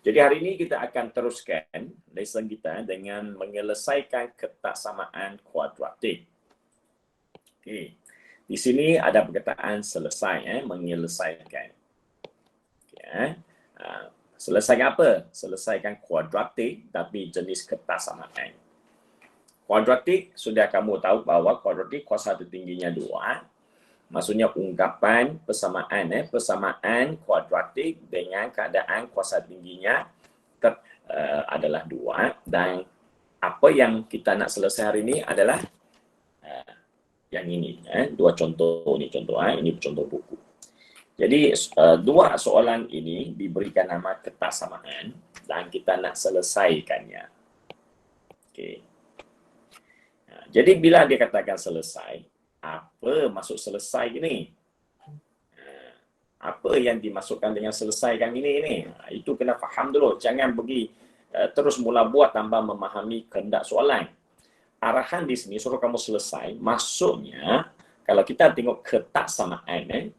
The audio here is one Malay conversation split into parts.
Jadi hari ini kita akan teruskan lesson kita dengan menyelesaikan ketaksamaan kuadratik. Okey. Di sini ada perkataan selesai, menyelesaikan. Okay, selesaikan apa? Selesaikan kuadratik tapi jenis ketaksamaan. Kuadratik, sudah kamu tahu bahawa kuadratik kuasa tertingginya 2. Maksudnya ungkapan persamaan kuadratik dengan keadaan kuasa tingginya adalah 2. Dan apa yang kita nak selesai hari ini adalah yang ini. Dua contoh ni ini contoh buku. Jadi dua soalan ini diberikan nama ketaksamaan dan kita nak selesaikannya. Okey. Jadi bila dia katakan selesai, apa maksud selesai ini? Apa yang dimasukkan dengan selesaikan ini? Itu kena faham dulu. Jangan pergi terus mula buat tanpa memahami kehendak soalan. Arahan di sini suruh kamu selesai. Maksudnya, kalau kita tengok ketaksamaan,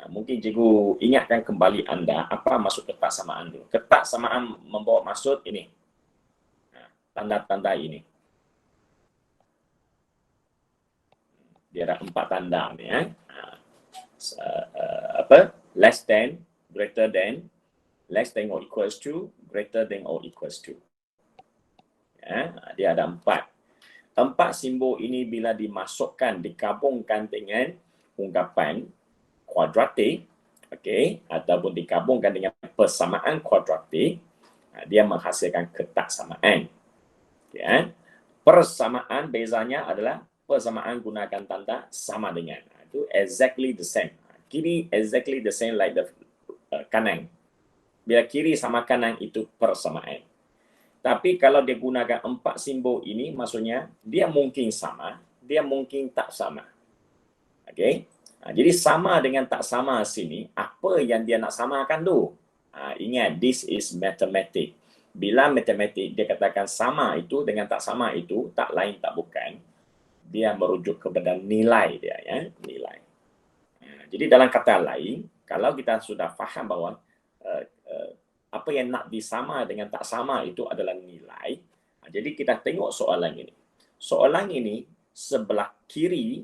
mungkin cikgu ingatkan kembali anda apa maksud ketaksamaan dulu. Ketaksamaan membawa maksud ini. Tanda-tanda ini. Dia ada 4 tanda ni. Less than, greater than, less than or equals to, greater than or equals to. Dia ada 4. 4 simbol ini bila dimasukkan, digabungkan dengan ungkapan kuadratik, okey, ataupun digabungkan dengan persamaan kuadratik, dia menghasilkan ketaksamaan. Okay. Persamaan bezanya adalah persamaan gunakan tanda sama dengan. Itu exactly the same. Kiri exactly the same like the kanan. Bila kiri sama kanan itu persamaan. Tapi kalau dia gunakan 4 simbol ini, maksudnya dia mungkin sama, dia mungkin tak sama. Okey? Jadi sama dengan tak sama sini, apa yang dia nak samakan tu? Ingat, this is mathematics. Bila matematik dia katakan sama itu dengan tak sama itu, tak lain tak bukan, dia merujuk kepada nilai dia, nilai. Jadi dalam kata lain, kalau kita sudah faham bahawa apa yang nak disama dengan tak sama itu adalah nilai, jadi kita tengok soalan ini. Soalan ini sebelah kiri,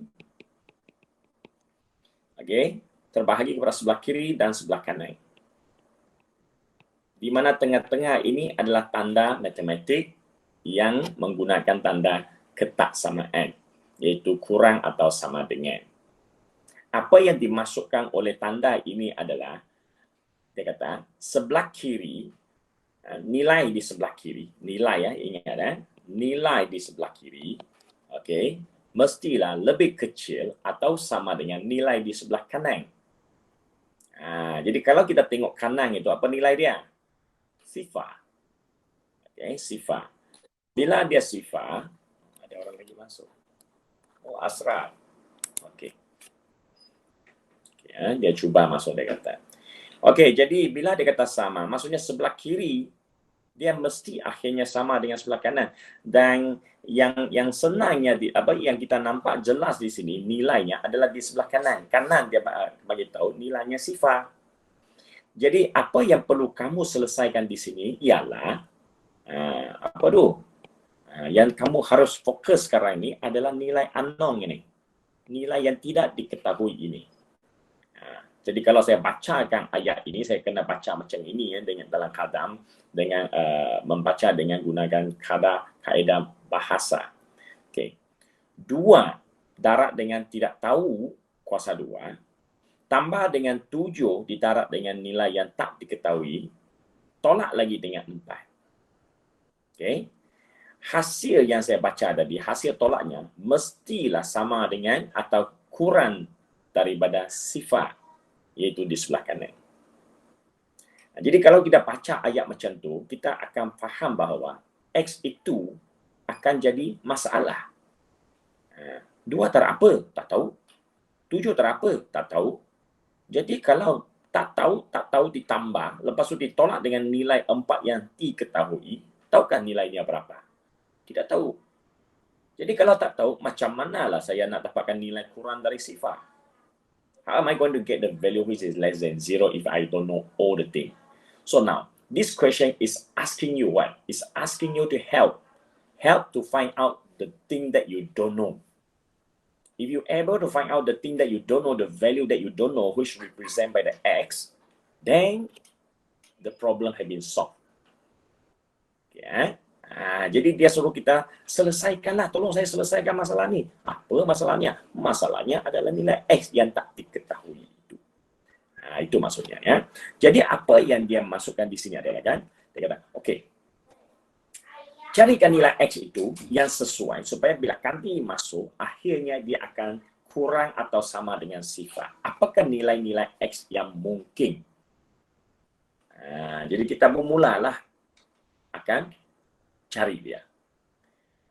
okey, terbahagi kepada sebelah kiri dan sebelah kanan. Di mana tengah-tengah ini adalah tanda matematik yang menggunakan tanda ketaksamaan, iaitu kurang atau sama dengan. Apa yang dimasukkan oleh tanda ini adalah, dia kata, sebelah kiri, nilai di sebelah kiri, nilai ingat nilai di sebelah kiri, okey, mestilah lebih kecil atau sama dengan nilai di sebelah kanan. Jadi kalau kita tengok kanan itu, apa nilai dia? Sifar. Okey, sifar. Bila dia sifar, ada orang lagi masuk. Oh, Asrar. Okey. Dia cuba masuk, dia kata. Okey, jadi bila dia kata sama, maksudnya sebelah kiri dia mesti akhirnya sama dengan sebelah kanan. Dan yang senangnya yang kita nampak jelas di sini nilainya adalah di sebelah kanan. Kanan dia bagi tahu nilainya sifar. Jadi apa yang perlu kamu selesaikan di sini ialah apa tu? Yang kamu harus fokus sekarang ini adalah nilai unknown ini. Nilai yang tidak diketahui ini. Jadi kalau saya bacakan ayat ini, saya kena baca macam ini dengan dalam kadam, dengan membaca dengan gunakan kaedah bahasa. Okey. 2 darab dengan tidak tahu kuasa 2, tambah dengan 7 didarab dengan nilai yang tak diketahui, tolak lagi dengan 4. Okey. Hasil yang saya baca tadi, hasil tolaknya mestilah sama dengan atau kurang daripada sifar, iaitu di sebelah kanan. Jadi kalau kita baca ayat macam tu, kita akan faham bahawa X itu akan jadi masalah. 2 tak apa? Tak tahu. 7 tak apa? Tak tahu. Jadi kalau tak tahu ditambah, lepas tu ditolak dengan nilai 4 yang diketahui, tahukah nilainya berapa? Tidak tahu. Jadi kalau tak tahu, macam manalah saya nak dapatkan nilai kurang dari sifar? How am I going to get the value which is less than 0 if I don't know all the thing? So now, This question is asking you what? It's asking you to help to find out the thing that you don't know. If you're able to find out the thing that you don't know, the value that you don't know, which represented by the X, then the problem has been solved. Okay, jadi dia suruh kita selesaikanlah, tolong saya selesaikan masalah ni. Apa masalahnya? Masalahnya adalah nilai X yang tak diketahui itu. Itu maksudnya ya. Jadi apa yang dia masukkan di sini adalah kan, dia kata, okey, carikan nilai X itu yang sesuai supaya bila kami masuk, akhirnya dia akan kurang atau sama dengan sifar. Apakah nilai-nilai X yang mungkin? Jadi kita bermulalah akan cari dia.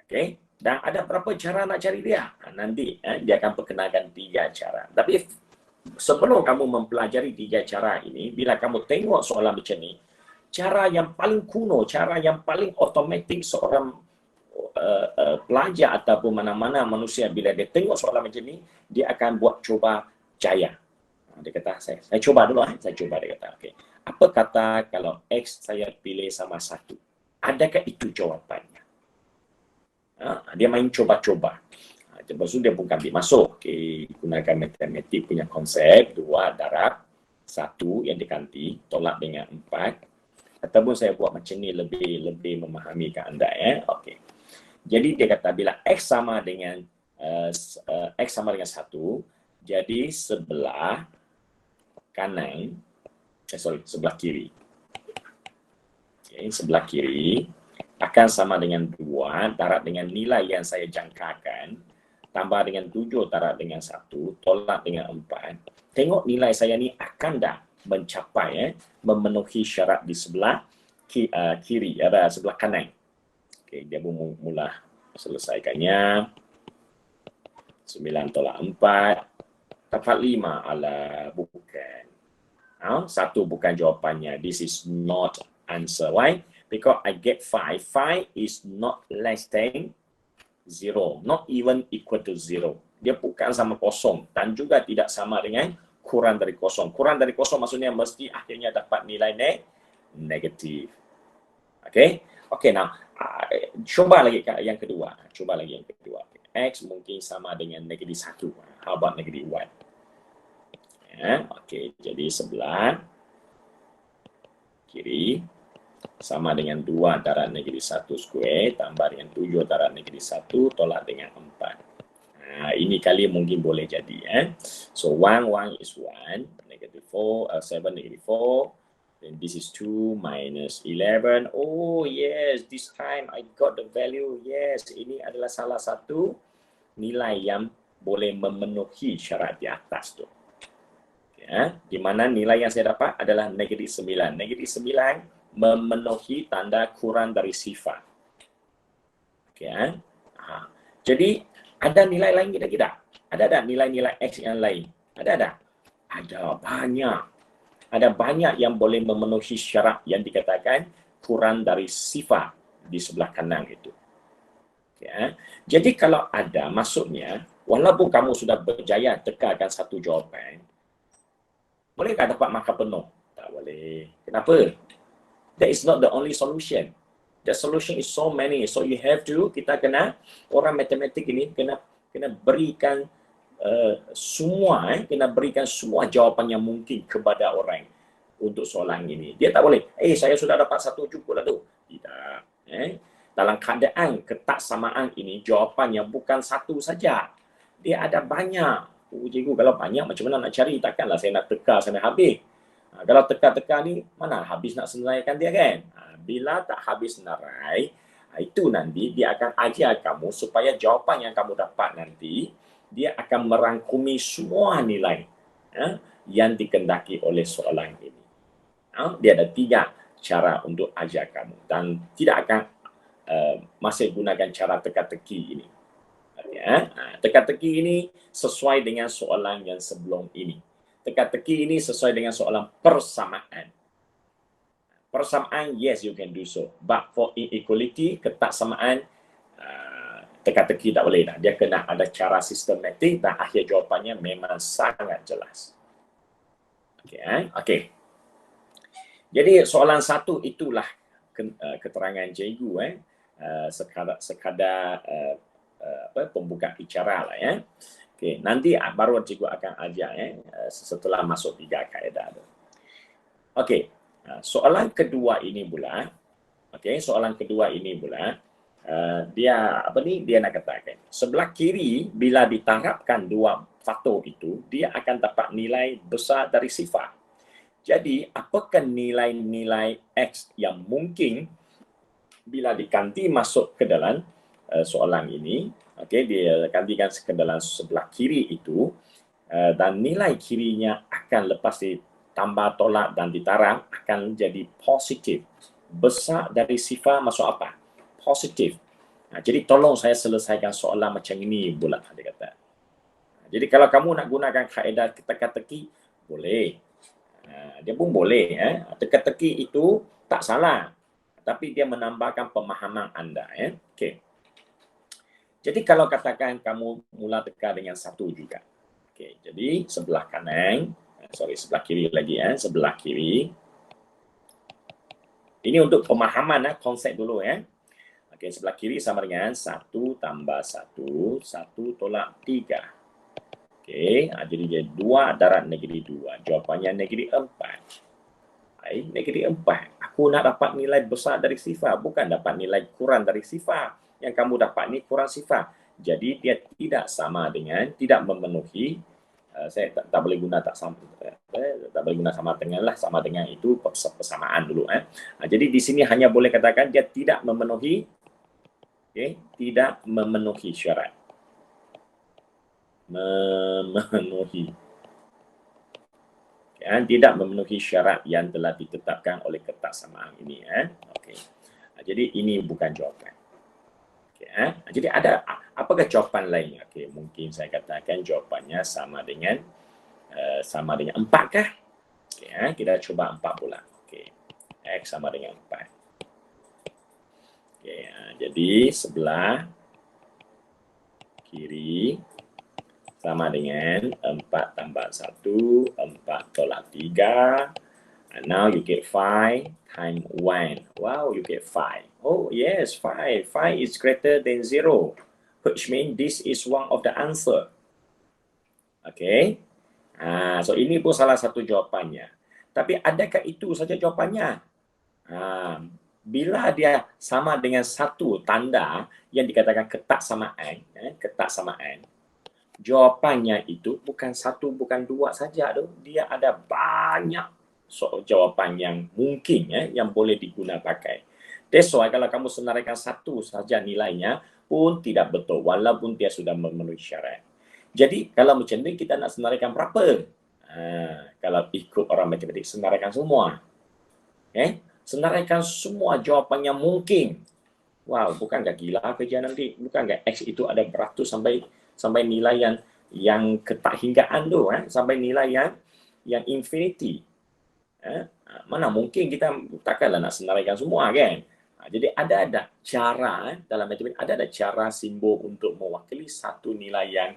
Okey, dan ada berapa cara nak cari dia? Nanti dia akan perkenalkan 3 cara. Tapi sebelum kamu mempelajari 3 cara ini, bila kamu tengok soalan macam ni, cara yang paling kuno, cara yang paling otomatik seorang pelajar ataupun mana-mana manusia bila dia tengok soalan macam ni, dia akan buat cuba jaya. Dia kata, saya cuba dulu, saya cuba, dia kata, okay. Apa kata kalau X saya pilih sama 1? Adakah itu jawapannya? Dia main coba-coba. Lepas tu dia pun ambil masuk. Okay. Gunakan matematik punya konsep, 2 darab, 1 yang diganti, tolak dengan 4. Ataupun saya buat macam ni lebih memahami ke anda ya. Okey. Jadi dia kata bila X sama dengan 1, jadi sebelah kanan, sebelah kiri. Okay, sebelah kiri akan sama dengan 2 darab dengan nilai yang saya jangkakan, tambah dengan 7 darab dengan 1, tolak dengan 4. Tengok nilai saya ni akan dah mencapai memenuhi syarat di sebelah kiri, sebelah kanan. Okey, dia pun mula selesaikannya. 9 tolak 4 dapat 5. Alah, bukan. 1 bukan jawapannya. This is not answer. Why? Because I get 5. 5 is not less than 0. Not even equal to 0. Dia bukan sama kosong dan juga tidak sama dengan kurang dari kosong. Kurang dari kosong maksudnya mesti akhirnya dapat nilai negatif. Okey? Okey, now cuba lagi yang kedua. X mungkin sama dengan negatif 1. How about negatif 1? Ya, okey. Jadi sebelah kiri sama dengan 2 darab negatif 1 square tambah dengan 7 darab negatif 1 tolak dengan 4. Ini kali mungkin boleh jadi. So 1 is 1, negative 4, 7 negative 4. Then this is 2 minus 11. Oh yes, this time I got the value. Yes, ini adalah salah satu nilai yang boleh memenuhi syarat di atas tu. Ya, di mana nilai yang saya dapat adalah negatif 9. Negatif 9 memenuhi tanda kurang dari sifar. Okay. Jadi ada nilai lain kita? Ada nilai-nilai X yang lain? Ada? Ada banyak. Ada banyak yang boleh memenuhi syarat yang dikatakan kurang dari sifar di sebelah kanan itu. Okay. Jadi kalau ada, maksudnya walaupun kamu sudah berjaya tekalkan satu jawapan, bolehkah dapat markah penuh? Tak boleh. Kenapa? That is not the only solution. The solution is so many. So you have to, kita kena, orang matematik ini kena berikan kena berikan semua jawapan yang mungkin kepada orang untuk soalan ini. Dia tak boleh, saya sudah dapat 1 cukup lah tu. Tidak. Dalam keadaan ketaksamaan ini, jawapannya bukan 1 saja. Dia ada banyak. Cikgu, kalau banyak macam mana nak cari? Takkanlah saya nak teka sampai habis. Kalau teka-teka ni, mana habis nak selesaikan dia kan? Bila tak habis narai, itu nanti dia akan ajar kamu supaya jawapan yang kamu dapat nanti, dia akan merangkumi semua nilai yang dikendaki oleh soalan ini. Dia ada 3 cara untuk ajar kamu dan tidak akan masih gunakan cara teka-teki ini. Teka-teki ini sesuai dengan soalan yang sebelum ini. Teka-teki ini sesuai dengan soalan persamaan. Persamaan, yes, you can do so. But for inequality, ketaksamaan, teka-teki tak boleh dah. Dia kena ada cara sistematik dan akhir jawapannya memang sangat jelas. Okay. Jadi soalan 1 itulah keterangan cikgu sekadar pembuka bicara lah ya. Okey, nanti baru cikgu akan ajar setelah masuk 3 kaedah tu. Okey, soalan kedua ini pula, dia nak katakan sebelah kiri bila ditarapkan 2 faktor itu, dia akan dapat nilai besar dari sifar. Jadi, apakah nilai-nilai X yang mungkin bila diganti masuk ke dalam soalan ini, dia gantikan ke dalam sebelah kiri itu, dan nilai kirinya akan lepas ditambah tolak dan ditarang akan jadi positif. Besar dari sifar masuk apa? Positif. Jadi tolong saya selesaikan soalan macam ini pula, dia kata. Jadi kalau kamu nak gunakan kaedah teka-teki, boleh. Dia pun boleh. Teka-teki itu tak salah. Tapi dia menambahkan pemahaman anda. Okey. Jadi kalau katakan kamu mula teka dengan 1 juga. Okey, jadi sebelah kanan, sebelah kiri lagi sebelah kiri. Ini untuk pemahaman konsep dulu Okey, sebelah kiri sama dengan 1 tambah 1, 1 tolak 3. Okey, jadi dia 2 darab negeri 2. Jawapannya negeri 4. Negeri 4. Aku nak dapat nilai besar dari sifar, bukan dapat nilai kurang dari sifar. Yang kamu dapat ni kurang sifar. Jadi dia tidak sama dengan, tidak memenuhi, saya tak boleh guna tak boleh guna sama dengan lah, sama dengan itu persamaan dulu. Jadi di sini hanya boleh katakan dia tidak memenuhi, tidak memenuhi syarat. Tidak memenuhi syarat yang telah ditetapkan oleh kertas samaan ini. Okey. Jadi ini bukan jawapan. Okey. Jadi ada apakah jawapan lain? Okey, mungkin saya katakan jawapannya sama dengan 4 kah? Okey, kita cuba 4 pula. Okey. X sama dengan 4. Okey, jadi sebelah kiri sama dengan 4 tambah 1, 4 tolak 3. And now you get 5 times 1. Wow, you get 5. Oh, yes, 5. 5 is greater than 0, which means this is one of the answer. Okay. So ini pun salah satu jawapannya. Tapi adakah itu saja jawapannya? Bila dia sama dengan satu tanda yang dikatakan ketak samaan, jawapannya itu bukan 1, bukan 2 saja. Dia ada banyak jawapan yang mungkin yang boleh digunakan pakai. That's why kalau kamu senaraikan 1 saja nilainya pun tidak betul walaupun dia sudah memenuhi syarat. Jadi kalau macam ni kita nak senaraikan berapa? Kalau ikut orang matematik senaraikan semua. Senaraikan semua jawapan yang mungkin. Wow, bukankah gila kerja nanti? Bukankah X itu ada beratus sampai nilai yang ketak hinggaan tu, sampai nilai yang infinity. Mana mungkin kita takkanlah nak senaraikan semua kan? Jadi ada cara dalam matematik, ada cara simbol untuk mewakili satu nilai yang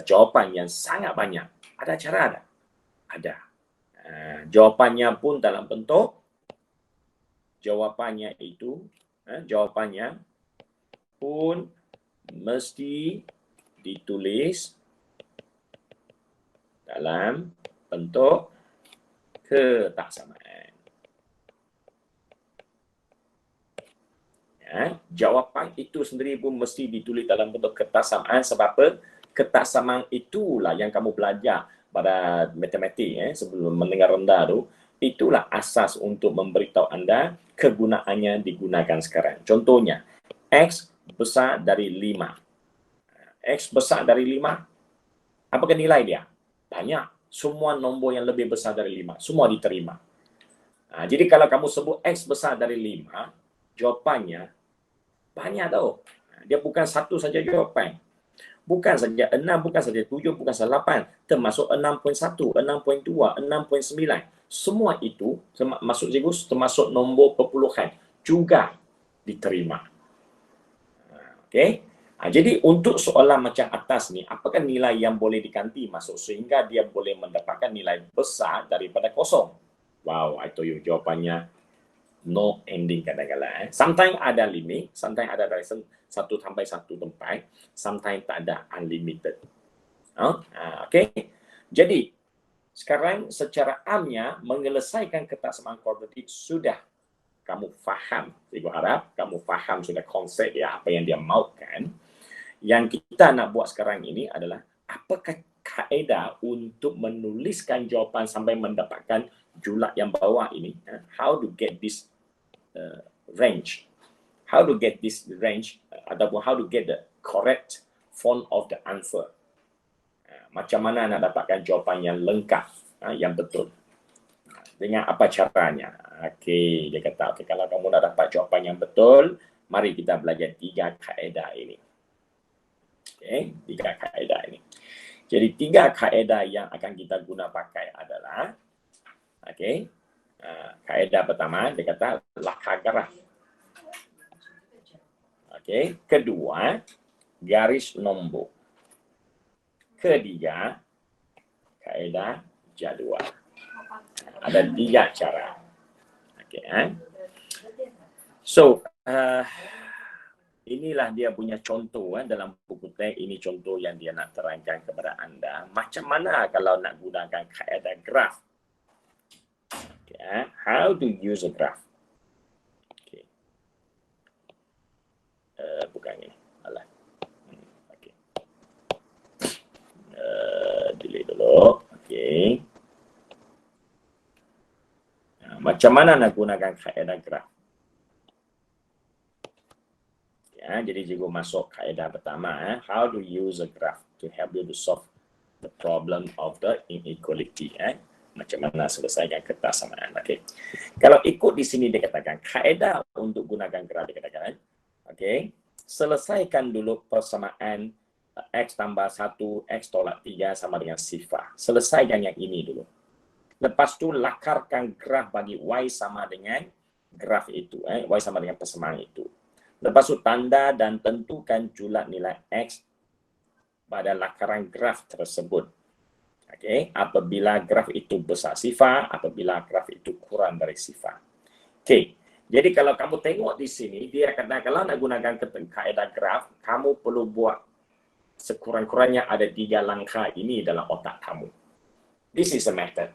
jawapan yang sangat banyak. Ada cara ada? Ada. Jawapannya pun dalam bentuk jawapannya pun mesti ditulis dalam bentuk ketaksamaan. Jawapan itu sendiri pun mesti ditulis dalam bentuk ketaksamaan. Sebab apa? Ketaksamaan itulah yang kamu belajar pada matematik sebelum mendengar rendah tu. Itulah asas untuk memberitahu anda kegunaannya digunakan sekarang. Contohnya, X besar dari 5. X besar dari 5, apakah nilai dia? Banyak. Semua nombor yang lebih besar dari 5, semua diterima. Jadi kalau kamu sebut X besar dari 5, jawapannya banyak tau. Dia bukan satu saja jawapan. Bukan saja 6, bukan saja 7, bukan saja 8. Termasuk 6.1, 6.2, 6.9. Semua itu, termasuk nombor perpuluhan, juga diterima. Okey. Jadi untuk soalan macam atas ni, apakah nilai yang boleh diganti masuk sehingga dia boleh mendapatkan nilai besar daripada kosong? Wow, I told you jawapannya no ending kadang-kadang. Sometimes ada limit, sometimes ada dari satu sampai satu tempat, sometimes tak ada unlimited. Okay. Jadi, sekarang secara amnya menyelesaikan ketaksamaan kuadratik sudah kamu faham. Saya harap kamu faham sudah konsep dia, apa yang dia maukan. Yang kita nak buat sekarang ini adalah apakah kaedah untuk menuliskan jawapan sampai mendapatkan julat yang bawah ini. How to get this range. How to get this range ataupun how to get the correct form of the answer. Macam mana nak dapatkan jawapan yang lengkap, yang betul. Dengan apa caranya? Okey, dia kata, okay, kalau kamu nak dapat jawapan yang betul, mari kita belajar 3 kaedah ini. Okey, 3 kaedah ini. Jadi 3 kaedah yang akan kita guna pakai adalah, okey, kaedah pertama, dia kata lakar graf. Okey, kedua, garis nombor. Ketiga, kaedah jadual. Ada 3 cara. Okay, So, inilah dia punya contoh dalam buku teks. Ini contoh yang dia nak terangkan kepada anda. Macam mana kalau nak gunakan kaedah graf? Okay, how to use a graph? Okay. Bukan ini. Alah. Okay. Delete dulu. Okay. Macam mana nak gunakan kaedah graf? Ya, jadi cikgu masuk kaedah pertama, how to use a graph to help you to solve the problem of the inequality. Macam mana selesaikan ketaksamaan. Okay. Kalau ikut di sini dia katakan, kaedah untuk gunakan graf dia katakan, okay, selesaikan dulu persamaan X tambah 1, X tolak 3 sama dengan sifar. Selesaikan yang ini dulu. Lepas tu lakarkan graf bagi Y sama dengan graf itu. Y sama dengan persamaan itu. Lepas tu tanda dan tentukan julat nilai X pada lakaran graf tersebut. Okay. Apabila graf itu besar sifar, apabila graf itu kurang dari sifar. Okay. Jadi kalau kamu tengok di sini, dia kata kalau nak gunakan kaedah graf, kamu perlu buat sekurang-kurangnya ada 3 langkah ini dalam otak kamu. This is a method.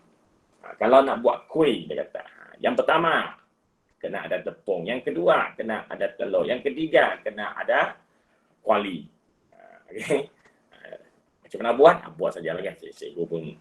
Kalau nak buat kuih, dia kata, yang pertama, kena ada tepung. Yang kedua, kena ada telur. Yang ketiga, kena ada kuali. Okay. Macam mana buat? Buat saja lagi. Cikgu pun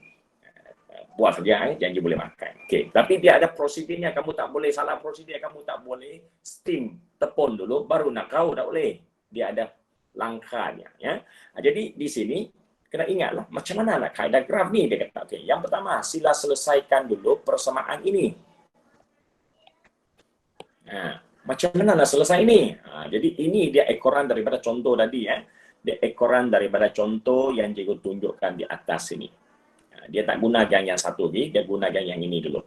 buat saja, janji boleh makan. Okay. Tapi dia ada prosedurnya. Kamu tak boleh salah prosedur. Kamu tak boleh steam tepung dulu, baru nak kau tak boleh. Dia ada langkahnya. Ya. Jadi di sini, kena ingatlah macam mana nak kaedah graf ni, dia kata. Okay. Yang pertama, sila selesaikan dulu persamaan ini. Macam mana nak selesai ini? Jadi ini dia ekoran daripada contoh tadi. Dia ekoran daripada contoh yang cikgu tunjukkan di atas ini. Dia tak gunakan yang satu lagi, dia gunakan yang ini dulu.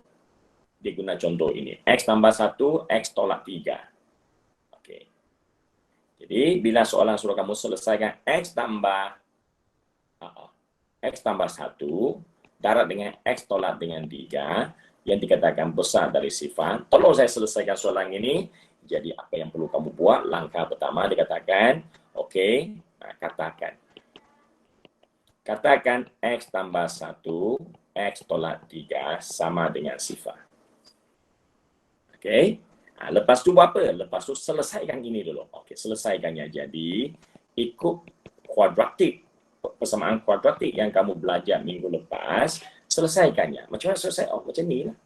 Dia guna contoh ini. X tambah 1, X tolak 3. Okay. Jadi bila soalan suruh kamu selesaikan X tambah 1 darab dengan X tolak dengan 3 yang dikatakan besar dari sifar. Tolong saya selesaikan soalan ini. Jadi apa yang perlu kamu buat? Langkah pertama dikatakan, okey, katakan X tambah 1, X tolak 3 sama dengan sifar. Okey. Lepas tu buat apa? Lepas tu selesaikan ini dulu. Okey, selesaikannya. Jadi ikut kuadratik, persamaan kuadratik yang kamu belajar minggu lepas, selesaikannya. Macam mana selesai? Macam ni lah.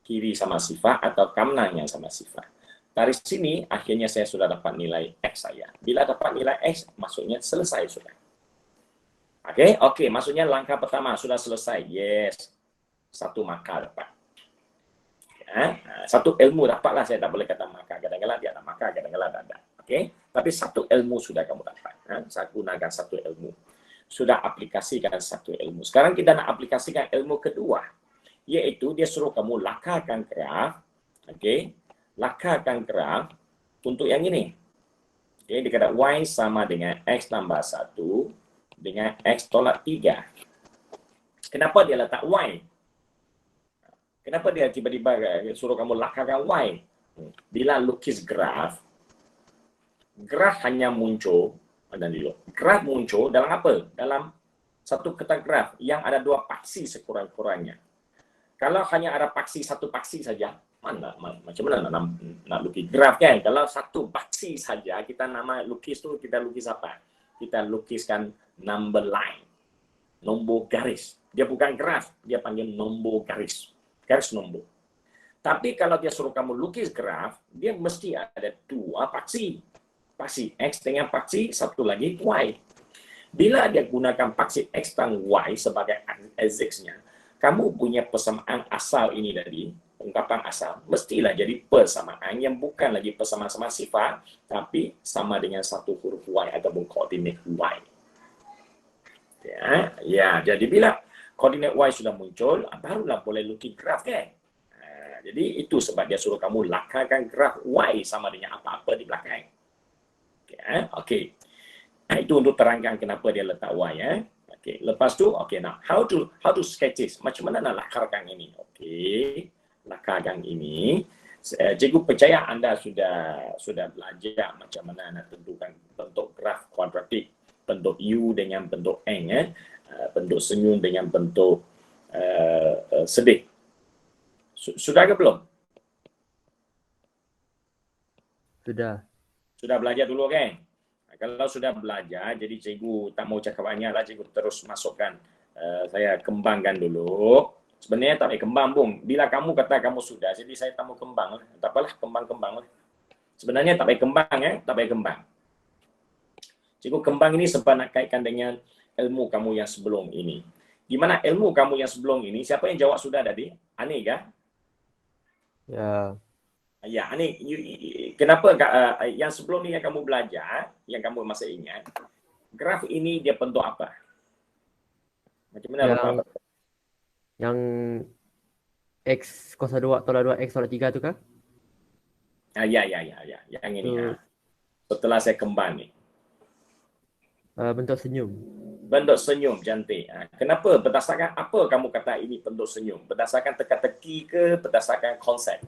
Kiri sama sifar atau kanan yang sama sifar. Dari sini, akhirnya saya sudah dapat nilai X saya. Bila dapat nilai X, maksudnya selesai sudah. Okey, maksudnya langkah pertama sudah selesai. Yes. 1 markah dapat. Satu ilmu dapatlah, saya tak boleh kata markah. Kadang-kadang dia ada markah, kadang-kadang tak ada. Okey, tapi satu ilmu sudah kamu dapat. Saya gunakan satu ilmu. Sudah aplikasikan satu ilmu. Sekarang kita nak aplikasikan ilmu kedua, iaitu dia suruh kamu lakarkan graf. Okey, lakarkan graf untuk yang ini. Okey, dia kata Y sama dengan X tambah 1 dengan X tolak 3. Kenapa dia letak Y? Kenapa dia tiba-tiba suruh kamu lakarkan Y? Bila lukis graf hanya muncul, graf muncul dalam apa? Dalam satu ketak graf yang ada dua paksi sekurang-kurangnya. Kalau hanya ada satu paksi saja, macam mana nak lukis graf kan? Kalau satu paksi saja, kita nama lukis tu kita lukis apa? Kita lukiskan number line, nombor garis. Dia bukan graf, dia panggil nombor garis. Garis nombor. Tapi kalau dia suruh kamu lukis graf, dia mesti ada dua paksi. Paksi X dengan paksi satu lagi Y. Bila dia gunakan paksi X dan Y sebagai axis-nya, kamu punya persamaan asal ini tadi, ungkapan asal, mestilah jadi persamaan yang bukan lagi persamaan sama sifat, tapi sama dengan satu huruf Y ataupun koordinat Y. Ya, jadi bila koordinat Y sudah muncul, barulah boleh lukis graf kan? Jadi itu sebab dia suruh kamu lakarkan graf Y sama dengan apa-apa di belakang. Okey. Itu untuk terangkan kenapa dia letak Y ya. Okey, lepas tu now how to sketch this? Macam mana nak lakarkan ini? Okey, lakarkan ini. Cikgu percaya anda sudah belajar macam mana nak tentukan bentuk graf kuadratik, bentuk U dengan bentuk N ya. Bentuk senyum dengan bentuk sedih. Sudah ke belum? Sudah belajar dulu kan? Kalau sudah belajar, jadi cikgu tak mau cakap banyak lah, cikgu terus masukkan. Saya kembangkan dulu. Sebenarnya tak payah kembang, Bung. Bila kamu kata kamu sudah, jadi saya tak mau kembang lah. Tak apalah, kembang-kembang lah. Sebenarnya tak payah kembang ya, tak payah kembang. Cikgu kembang ini sebab nak kaitkan dengan ilmu kamu yang sebelum ini. Di mana ilmu kamu yang sebelum ini, siapa yang jawab sudah tadi? Ani kah? Ya, Ani, kenapa yang sebelum ni yang kamu belajar, yang kamu masih ingat, graf ini dia bentuk apa? Macam mana? Yang X kuasa 2 tolak 2 X tolak 3 tu kan? Ya. Yang ini. Setelah saya kembang ni. Bentuk senyum. Bentuk senyum, cantik. Kenapa? Berdasarkan apa kamu kata ini bentuk senyum? Berdasarkan teka-teki ke? Berdasarkan konsep?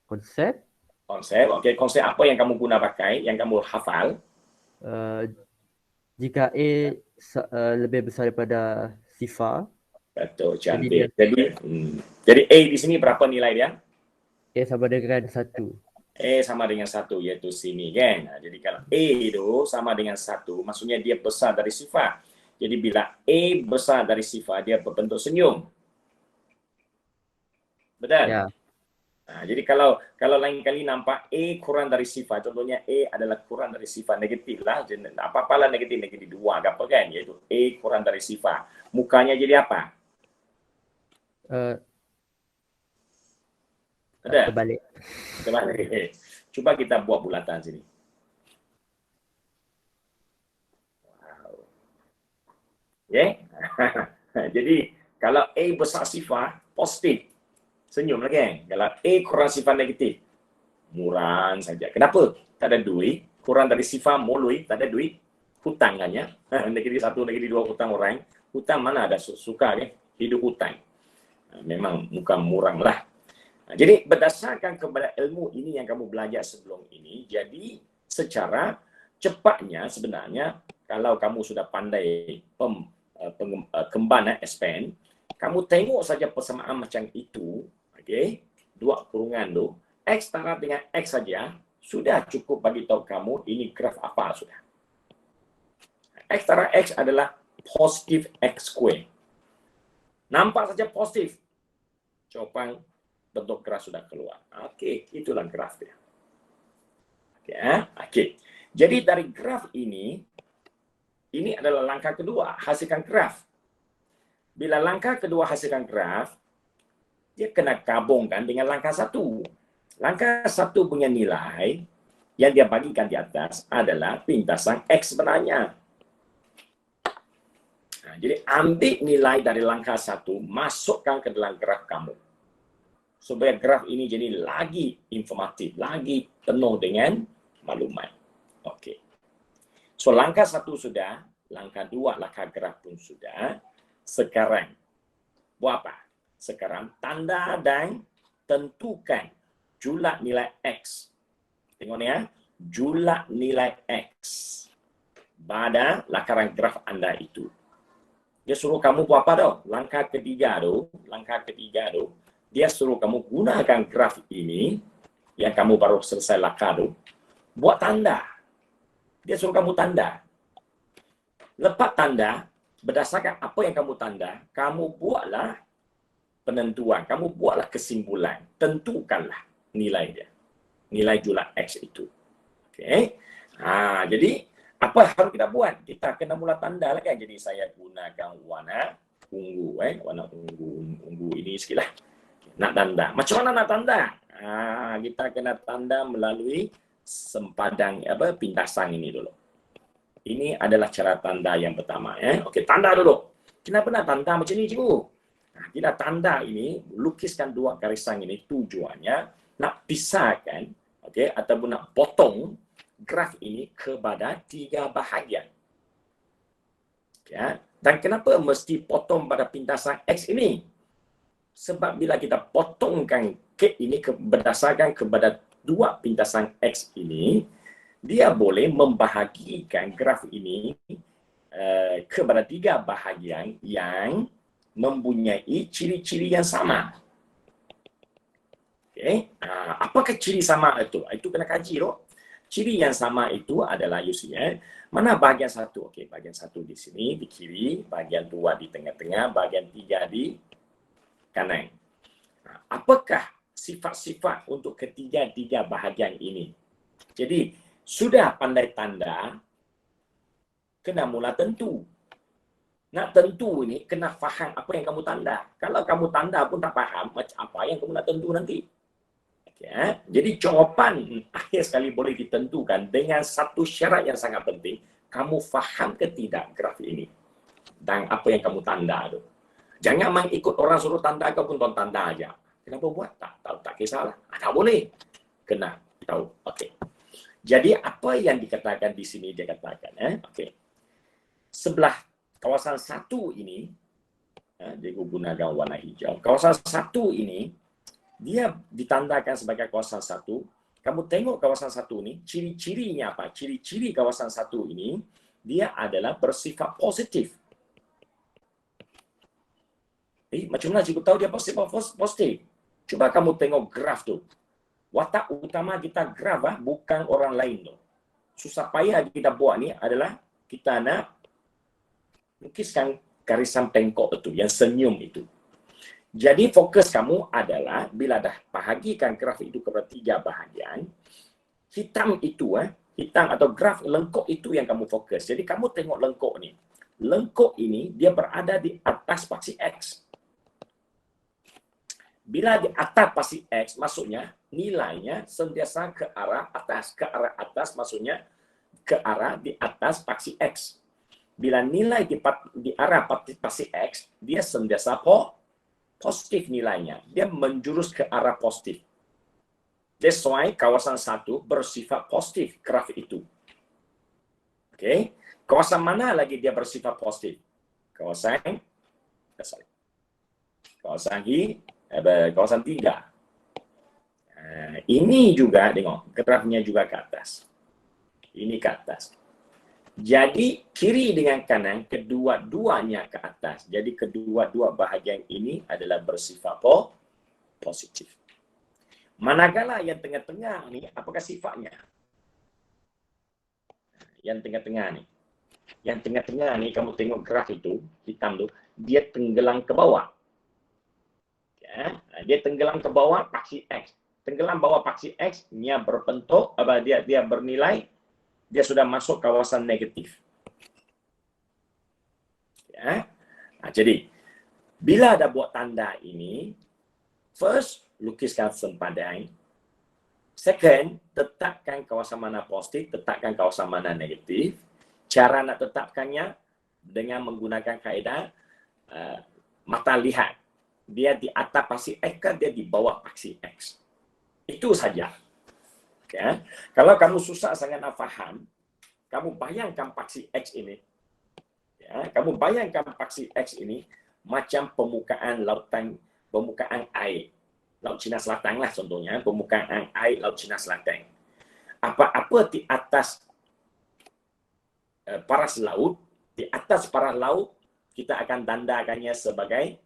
Konsep. Okey, konsep apa yang kamu guna pakai, yang kamu hafal? Jika A lebih besar daripada sifar. Betul, cantik. Jadi A di sini berapa nilai dia? A sama dengan 1. A sama dengan 1, iaitu sini kan. Jadi kalau A itu sama dengan 1, maksudnya dia besar dari sifar. Jadi bila A besar dari sifar, dia berbentuk senyum. Betul? Ya. Jadi kalau lain kali nampak A kurang dari sifar, contohnya A adalah kurang dari sifar negatif lah, apa-apalah negatif 2 apa kan, iaitu A kurang dari sifar. Mukanya jadi apa? Terbalik. Cuba kita buat bulatan sini. Wow. Okay? Jadi kalau A besar sifar, positif. Senyum lagi kan? Kalau A kurang sifar negatif, muram saja. Kenapa? Tak ada duit. Kurang dari sifar molui, tak ada duit. Hutang hanya. Negeri 1, negeri 2 hutang orang. Hutang mana ada suka kan? Hidup hutang. Memang muka muram lah. Jadi berdasarkan kepada ilmu ini yang kamu belajar sebelum ini, jadi secara cepatnya sebenarnya kalau kamu sudah pandai kembang expand, kamu tengok saja persamaan macam itu, okey, dua kurungan tu, X setara dengan X saja, sudah cukup bagi tahu kamu ini graf apa sudah. X setara X adalah positif X square. Nampak saja positif. Jawapan bentuk graf sudah keluar. Okey, itulah graf dia. Okey. Jadi dari graf ini adalah langkah kedua, hasilkan graf. Bila langkah kedua hasilkan graf, dia kena gabungkan dengan langkah 1. Langkah 1 punya nilai yang dia bagikan di atas adalah pintasan X sebenarnya. Jadi ambil nilai dari langkah 1, masukkan ke dalam graf kamu. Supaya graf ini jadi lagi informatif, lagi penuh dengan maklumat. Okey. So langkah 1 sudah, langkah 2, langkah graf pun sudah. Sekarang buat apa? sekarang tanda dan tentukan julat nilai X. Tengok ni ya, julat nilai X pada lakaran graf anda itu. Dia suruh kamu buat apa tau? Langkah ketiga tu, dia suruh kamu gunakan graf ini yang kamu baru selesai lakar tu, buat tanda. Dia suruh kamu tanda. Lepas tanda, berdasarkan apa yang kamu tanda, kamu buatlah penentuan, kamu buatlah kesimpulan, tentukanlah nilai dia. Nilai julat X itu. Okey. Jadi apa harus kita buat? Kita kena mula tanda lah kan. Jadi saya gunakan warna ungu, warna ungu ini sikitlah. Nak tanda. Macam mana nak tanda? Kita kena tanda melalui sempadan pintasan ini dulu. Ini adalah cara tanda yang pertama. Okey, tanda dulu. Kenapa nak tanda macam ni, cikgu? Kita tanda ini, lukiskan dua garisan ini, tujuannya nak pisahkan, okey, ataupun nak potong graf ini kepada 3 bahagian. Ya. Dan kenapa mesti potong pada pintasan X ini? Sebab bila kita potongkan kek ini berdasarkan kepada 2 pintasan X ini, dia boleh membahagikan graf ini kepada 3 bahagian yang mempunyai ciri-ciri yang sama. Okay. Apakah ciri sama itu? Itu kena kaji loh. Ciri yang sama itu adalah mana bahagian 1? Okey, bahagian 1 di sini di kiri, bahagian 2 di tengah-tengah, bahagian 3 di kanan. Apakah sifat-sifat untuk ketiga-tiga bahagian ini? Jadi, sudah pandai tanda, kena mula tentu. Nak tentu ini, kena faham apa yang kamu tanda. Kalau kamu tanda pun tak faham, macam apa yang kamu nak tentu nanti. Okay. Jadi jawapan akhir sekali boleh ditentukan dengan satu syarat yang sangat penting. Kamu faham ke tidak graf ini? Dan apa yang kamu tanda tu. Jangan mengikut orang suruh tanda, kau pun tanda aja. Kenapa buat? Tak kisahlah. Tak boleh. Kena tahu. Okey. Jadi apa yang dikatakan di sini dia katakan, okey. Sebelah kawasan 1 ini, dia gunakan warna hijau. Kawasan 1 ini dia ditandakan sebagai kawasan 1. Kamu tengok kawasan 1 ini, ciri-cirinya apa? Ciri-ciri kawasan 1 ini, dia adalah bersifat positif. Macam mana cikgu tahu dia bersifat positif? Cuba kamu tengok graf tu. Watak utama kita graf bukan orang lain tu. Susah payah kita buat ni adalah kita nak lukiskan garisan bengkok itu, yang senyum itu. Jadi fokus kamu adalah bila dah bahagikan graf itu kepada 3 bahagian, hitam itu, hitam atau graf lengkok itu yang kamu fokus. Jadi kamu tengok lengkok ni. Lengkok ini dia berada di atas paksi X. Bila di atas paksi X, maksudnya nilainya sentiasa ke arah atas. Ke arah atas maksudnya ke arah di atas paksi X. Bila nilai di arah paksi X, dia sentiasa positif nilainya. Dia menjurus ke arah positif. That's why kawasan 1 bersifat positif graf itu. Okey. Kawasan mana lagi dia bersifat positif? Kawasan kawasan 3. Ini juga tengok, grafnya juga ke atas. Ini ke atas. Jadi kiri dengan kanan kedua-duanya ke atas. Jadi kedua-dua bahagian ini adalah bersifat positif. Manakala yang tengah-tengah ni, apakah sifatnya? Yang tengah-tengah ni. Yang tengah-tengah ni, kamu tengok graf itu, hitam tu, dia tenggelam ke bawah. Ya, dia tenggelam ke bawah paksi X. Tenggelam bawah paksi X, dia berbentuk, dia bernilai, dia sudah masuk kawasan negatif. Ya. Jadi, bila ada buat tanda ini, first, lukiskan sempadan. Second, tetapkan kawasan mana positif, tetapkan kawasan mana negatif. Cara nak tetapkannya dengan menggunakan kaedah mata lihat. Dia di atas paksi X kan, dia di bawah paksi X. Itu saja. Okay. Kalau kamu susah sangat nak faham, kamu bayangkan paksi X ini. Ya, kamu bayangkan paksi X ini macam permukaan lautan permukaan air Laut Cina Selatan lah contohnya, permukaan air Laut Cina Selatan. Apa-apa di atas paras laut, di atas paras laut kita akan tandakannya sebagai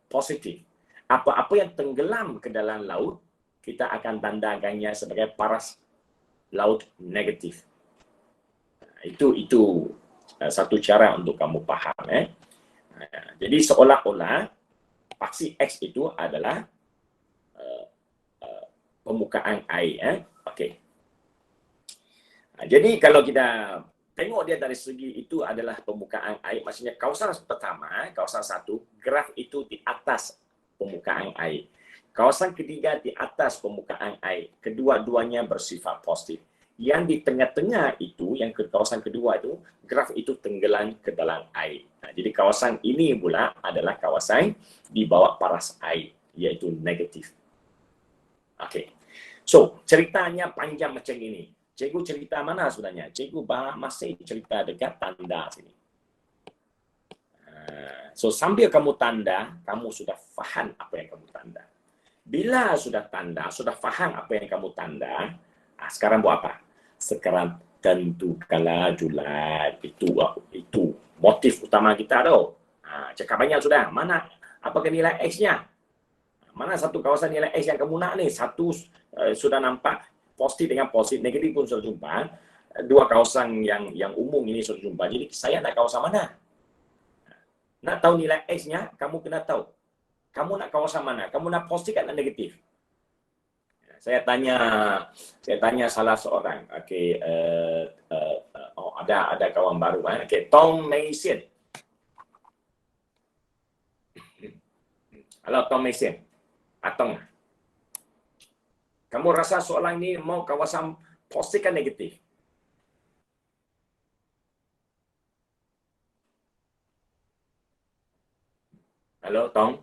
positif. Apa-apa yang tenggelam ke dalam laut, kita akan tandakannya sebagai paras laut negatif. Itu satu cara untuk kamu faham. Jadi seolah-olah paksi X itu adalah permukaan air. Okey. Jadi kalau kita tengok dia dari segi itu adalah permukaan air, maksudnya kawasan pertama, kawasan satu, graf itu di atas permukaan air. Kawasan ketiga di atas permukaan air. Kedua-duanya bersifat positif. Yang di tengah-tengah itu, yang ke kawasan kedua itu, graf itu tenggelam ke dalam air. Jadi kawasan ini pula adalah kawasan di bawah paras air, iaitu negatif. Okey. So, ceritanya panjang macam ini. Cikgu cerita mana sebenarnya? Cikgu masih cerita dekat tanda sini. So, sambil kamu tanda, kamu sudah faham apa yang kamu tanda. Bila sudah tanda, sudah faham apa yang kamu tanda, sekarang buat apa? Sekarang tentukanlah julat. Itu motif utama kita tau. Cakap banyak sudah. Mana? Apakah nilai X-nya? Mana satu kawasan nilai X yang kamu nak ni? Satu sudah nampak positif dengan positif, negatif pun sudah jumpa. Dua kawasan yang umum ini sudah jumpa. Jadi saya nak kawasan mana? Nak tahu nilai X-nya, kamu kena tahu. Kamu nak kawasan mana? Kamu nak positif atau negatif? Saya tanya salah seorang. Okey, ada kawan baru. Okey, Tom Mason. Halo Tom Mason. Atong. Kamu rasa soalan ini mau kawasan positif atau negatif? Halo Tom.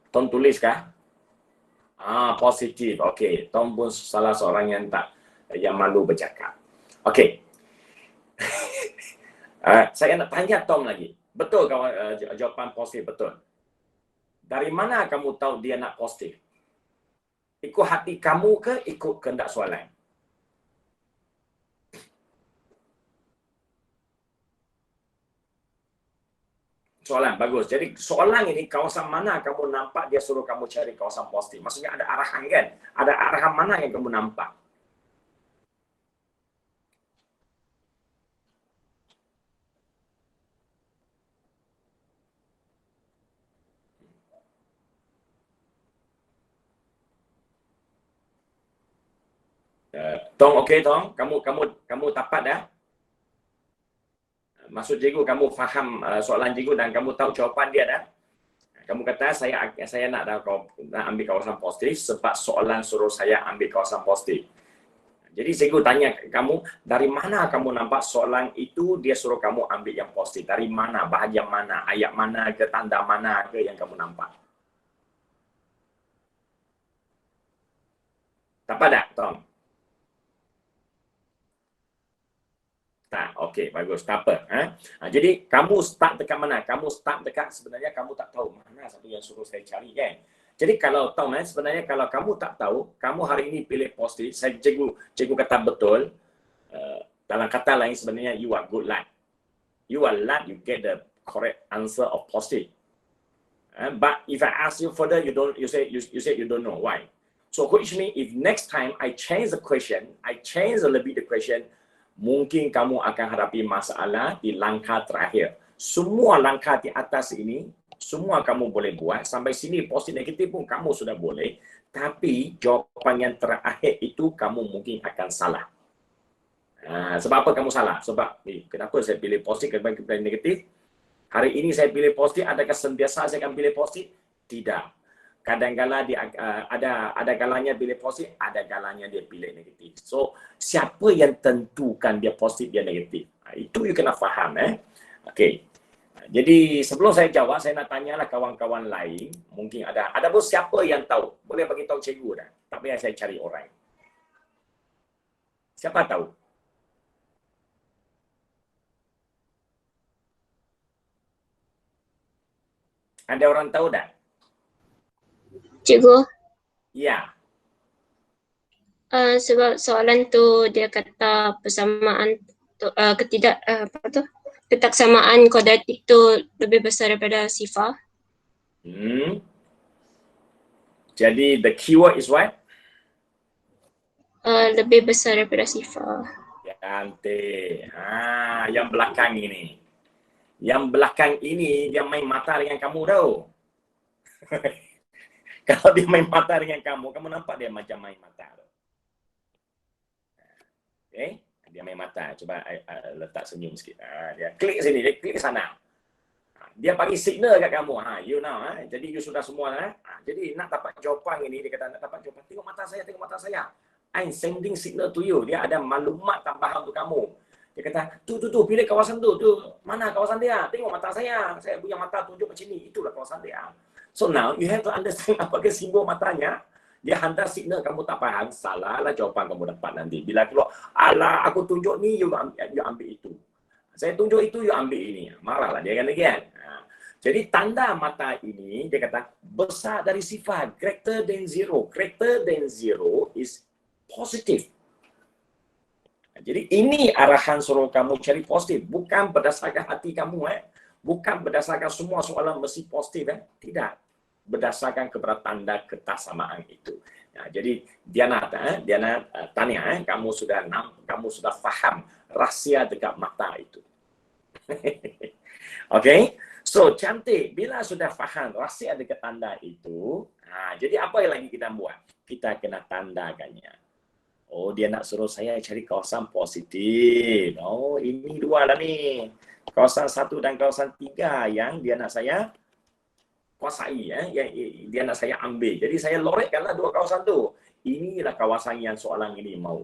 Tom tulis kah? Positif. Okey, Tom pun salah seorang yang malu bercakap. Okey. Saya nak tanya Tom lagi. Betul jawapan positif betul. Dari mana kamu tahu dia nak positif? Ikut hati kamu ke ikut kehendak soalan? Soalan, bagus. Jadi soalan ini kawasan mana kamu nampak dia suruh kamu cari kawasan positif. Maksudnya ada arahan kan? Ada arahan mana yang kamu nampak? Tong, okey Tong. Kamu tapat dah? Maksud cikgu kamu faham soalan cikgu dan kamu tahu jawapan dia dah? Kamu kata saya nak ambil kawasan positif sebab soalan suruh saya ambil kawasan positif. Jadi cikgu tanya kamu, dari mana kamu nampak soalan itu dia suruh kamu ambil yang positif? Dari mana? Bahagian mana? Ayat mana ke? Tanda mana ke yang kamu nampak? Tapak tak, Tom? Tak, okey, bagus. Tak apa. Jadi, kamu start dekat mana? Kamu start dekat sebenarnya kamu tak tahu mana satu yang suruh saya cari kan? Jadi, kalau Tom, sebenarnya kalau kamu tak tahu, kamu hari ini pilih positif, cikgu kata betul, dalam kata lain sebenarnya you are good luck. You are luck, you get the correct answer of positive. But if I ask you further, you say you don't know. Why? So which means if next time I change the question, I change a little bit the question, mungkin kamu akan hadapi masalah di langkah terakhir. Semua langkah di atas ini, semua kamu boleh buat. Sampai sini positif negatif pun kamu sudah boleh. Tapi jawapan yang terakhir itu kamu mungkin akan salah. Sebab apa kamu salah? Sebab kenapa saya pilih positif ketimbang negatif? Hari ini saya pilih positif, adakah sentiasa saya akan pilih positif? Tidak. Kadang-kadang dia ada kalanya pilih positif, ada kalanya dia pilih negatif. So, siapa yang tentukan dia positif, dia negatif? Itu you kena faham. Okey. Jadi, sebelum saya jawab, saya nak tanyalah kawan-kawan lain. Mungkin ada pun siapa yang tahu? Boleh bagi tahu cikgu dah. Tak payah saya cari orang. Siapa tahu? Ada orang tahu tak? Cikgu, Ya. sebab soalan tu dia kata persamaan tu, ketaksamaan kuadratik tu lebih besar daripada sifar. Jadi the keyword is what? Lebih besar daripada sifar. Cantik. Yang belakang ini. Yang belakang ini dia main mata dengan kamu tau. Kalau dia main mata dengan kamu nampak dia macam main mata tau. Okay? Dia main mata. Coba letak senyum sikit. Dia klik sini, dia klik sana. Dia bagi signal kat kamu. You now. Jadi you sudah semua. Jadi nak dapat jawapan ini, dia kata nak dapat jawapan. Tengok mata saya, tengok mata saya. I'm sending signal to you. Dia ada maklumat tambahan untuk kamu. Dia kata, tu, pilih kawasan tu. Mana kawasan dia? Tengok mata saya. Saya punya mata tunjuk macam ni. Itulah kawasan dia. So now, you have to understand apakah simbol matanya. Dia hantar signal, kamu tak faham. Salah lah jawapan kamu dapat nanti. Bila keluar, alah, aku tunjuk ni, you ambil itu. Saya tunjuk itu, you ambil ini. Marahlah dia kan. Jadi tanda mata ini, dia kata, besar dari sifar. Greater than zero. Greater than zero is positif. Jadi ini arahan suruh kamu cari positif. Bukan berdasarkan hati kamu. Bukan berdasarkan semua soalan mesti positif. Tidak. Berdasarkan kepada tanda ketaksamaan itu. Jadi Diana tanya, kamu sudah faham rahsia dekat mata itu. Okay? So cantik. Bila sudah faham rahsia dekat tanda itu, jadi apa yang lagi kita buat? Kita kena tandakannya. Oh, dia nak suruh saya cari kawasan positif. Oh, ini dua lah ni. Kawasan 1 dan kawasan 3 yang dia nak saya kuasai. Yang dia nak saya ambil. Jadi saya lorekkanlah dua kawasan tu. Inilah kawasan yang soalan ini mau.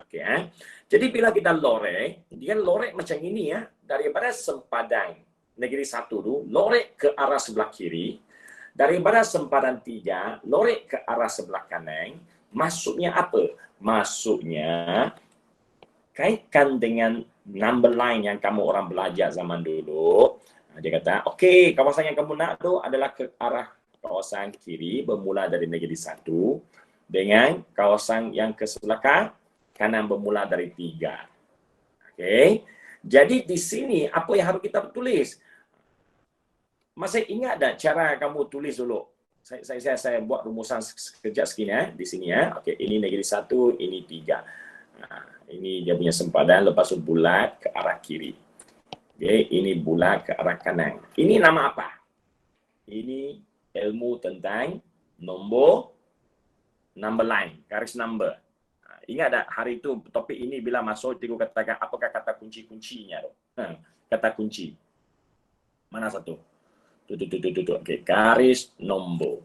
Okay, Jadi bila kita lorek, dia lorek macam ini ya. Daripada sempadan negeri 1 tu, lorek ke arah sebelah kiri. Daripada sempadan 3, lorek ke arah sebelah kanan. Maksudnya apa? Maksudnya kaitkan dengan number line yang kamu orang belajar zaman dulu. Dia kata, okey, kawasan yang kamu nak tu adalah ke arah kawasan kiri bermula dari negeri 1 dengan kawasan yang ke sebelah kanan bermula dari 3. Okey. Jadi di sini apa yang harus kita tulis? Masih ingat tak cara kamu tulis dulu? Saya buat rumusan sekejap sekini di sini Okey, ini negeri 1, ini 3. Ini dia punya sempadan, lepas tu bulat ke arah kiri. Okey, ini bulat ke arah kanan. Ini nama apa? Ini ilmu tentang number line, garis number. Ingat tak hari itu topik ini bila masuk cikgu katakan apakah kata kunci-kuncinya tu? Kata kunci. Mana satu? Okey, garis nombor.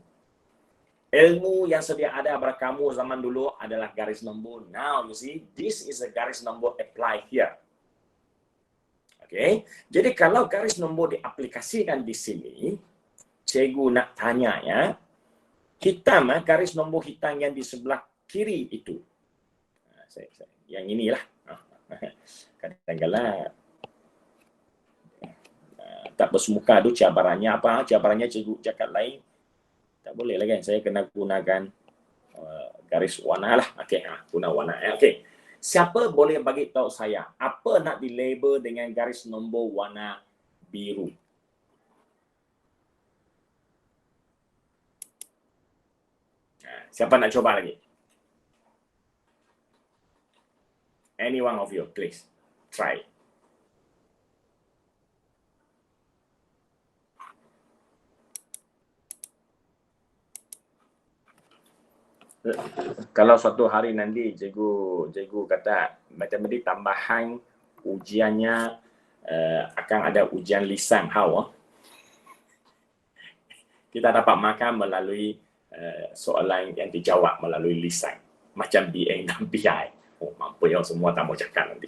Ilmu yang sedia ada pada kamu zaman dulu adalah garis nombor. Now you see, this is a garis nombor apply here. Okey. Jadi kalau garis nombor diaplikasikan di sini, cikgu nak tanya ya, hitam garis nombor hitam yang di sebelah kiri itu. Yang inilah. Kadang-kadang tak bersemuka tu cabarannya apa? Cabarannya cikgu cakap lain. Tak boleh lah kan. Saya kena gunakan garis warna lah. Okey, guna warna. Okey. Siapa boleh bagi tahu saya apa nak dilabel dengan garis nombor warna biru? Siapa nak cuba lagi? Any one of you, please. Try. Kalau suatu hari nanti cikgu kata matematik tambahan ujiannya akan ada ujian lisan, how? Kita dapat makan melalui soalan yang dijawab melalui lisan. Macam BA dan BI. Oh, mampu yang semua tak mau cakap nanti.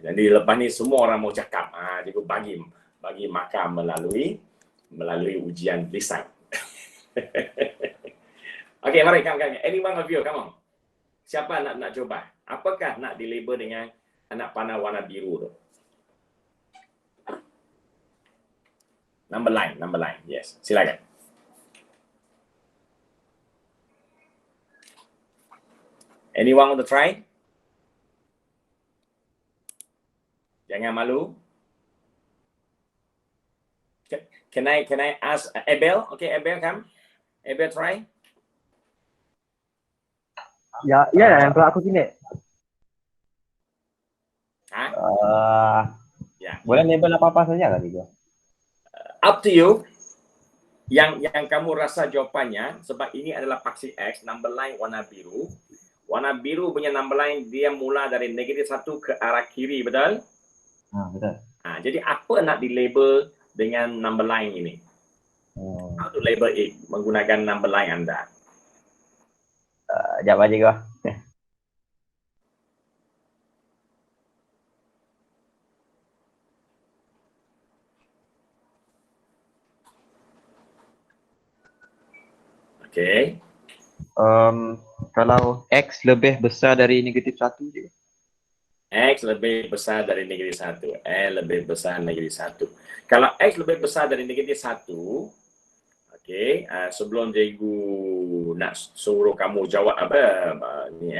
Jadi lepas ni semua orang mau cakap. Cikgu bagi makan melalui ujian lisan. Okey, mari come. Any one of you, come on. Siapa nak cuba? Apakah nak dilabel dengan anak panah warna biru tu? Number line. Yes, silakan. Anyone want to try? Jangan malu. Can I ask Abel? Okay, Abel, come. Abel, try. Ya, ya, yang pernah aku sini. Ha? Ya. Boleh label apa-apa saja kali dia. Up to you. Yang kamu rasa jawapannya, sebab ini adalah paksi X, number line warna biru. Warna biru punya number line dia mula dari -1 ke arah kiri, betul? Betul. Jadi apa nak dilabel dengan number line ini? How to label it menggunakan number line anda? Jawab aja kau. Okay. Kalau X lebih besar dari -1 je. X lebih besar dari -1. Lebih besar dari -1. Kalau X lebih besar dari -1, okay, sebelum cikgu nak suruh kamu jawab apa ni